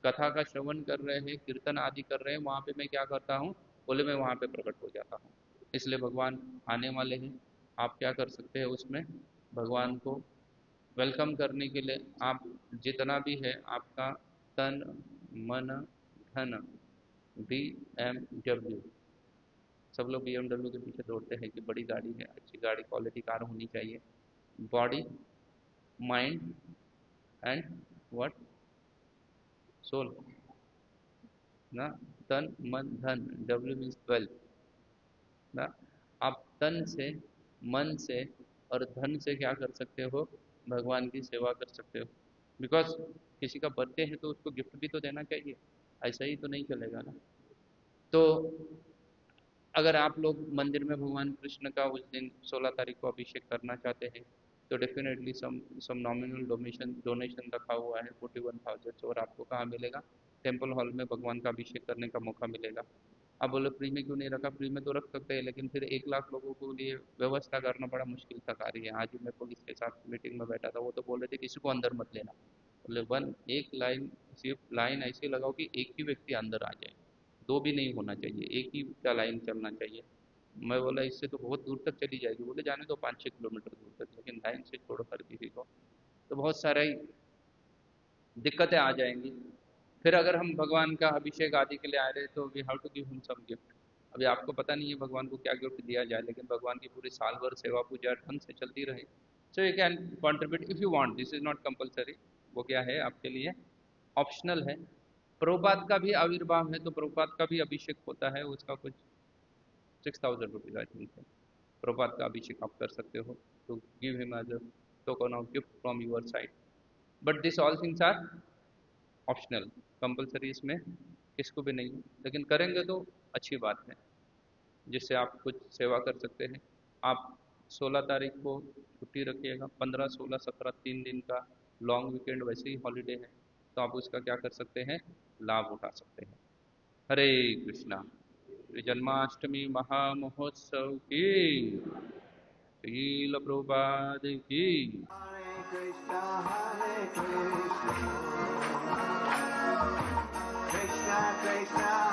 कथा का श्रवण कर रहे हैं, कीर्तन आदि कर रहे हैं, वहां पे मैं क्या करता हूँ, बोले मैं वहां पे प्रकट हो जाता हूँ। इसलिए भगवान आने वाले हैं। आप क्या कर सकते हैं उसमें, भगवान को वेलकम करने के लिए आप जितना भी है आपका तन मन धन, BMW, सब लोग BMW के पीछे दौड़ते हैं कि बड़ी गाड़ी है, अच्छी गाड़ी, क्वालिटी कार होनी चाहिए। Body, mind and what, soul, ना, तन मन धन, W मीन्स 12 ना। आप तन से, मन से और धन से क्या कर सकते हो, भगवान की सेवा कर सकते हो। बिकॉज किसी का बर्थडे है तो उसको गिफ्ट भी तो देना चाहिए, ऐसा ही तो नहीं चलेगा ना। तो अगर आप लोग मंदिर में भगवान कृष्ण का उस दिन 16 तारीख को अभिषेक करना चाहते हैं, तो definitely some nominal donation donation रखा हुआ है 41,000, और आपको कहाँ मिलेगा, टेम्पल हॉल में भगवान का अभिषेक करने का मौका मिलेगा। अब बोलो फ्री में क्यों नहीं रखा, फ्री में तो रख सकते हैं, लेकिन फिर 1 लाख लोगों के लिए व्यवस्था करना बड़ा मुश्किल का कार्य है। आज ही मैं पुलिस के साथ मीटिंग में बैठा था, वो तो बोल रहे थे किसी को अंदर मत लेना। बोले वन एक लाइन, सिर्फ लाइन ऐसी लगाओ कि एक ही व्यक्ति अंदर आ जाए, दो भी नहीं होना चाहिए, एक ही का लाइन चलना चाहिए। मैं बोला इससे तो बहुत दूर तक चली जाएगी, बोले जाने दो 5-6 किलोमीटर दूर तक, लेकिन लाइन से छोड़ो हर किसी को, तो बहुत सारे दिक्कतें आ जाएंगी। फिर अगर हम भगवान का अभिषेक आदि के लिए आ रहे हैं, तो we have to give him some gift. अभी आपको पता नहीं है भगवान को क्या गिफ्ट दिया जाए, लेकिन भगवान की पूरी साल भर सेवा पूजा ढंग से चलती रहे, so you can contribute if you want, this is not compulsory. वो क्या है आपके लिए, ऑप्शनल है। प्रभुपाद का भी आविर्भाव है, तो प्रभुपाद का भी अभिषेक होता है, उसका कुछ 6,000 रुपीज आई थिंक है। प्रभुपाद का अभिषेक आप कर सकते हो, तो give him as token of gift from your side. But this all things are optional, compulsory इसमें किसको भी नहीं है, लेकिन करेंगे तो अच्छी बात है, जिससे आप कुछ सेवा कर सकते हैं। आप 16 तारीख को छुट्टी रखिएगा, 15, 16, 17 3 दिन का लॉन्ग वीकेंड वैसे ही हॉलीडे है, तो आप उसका क्या कर सकते हैं, लाभ उठा सकते हैं। हरे कृष्णा। जन्माष्टमी महामहोत्सव की, श्रील प्रभुपाद की। Krishna Krishna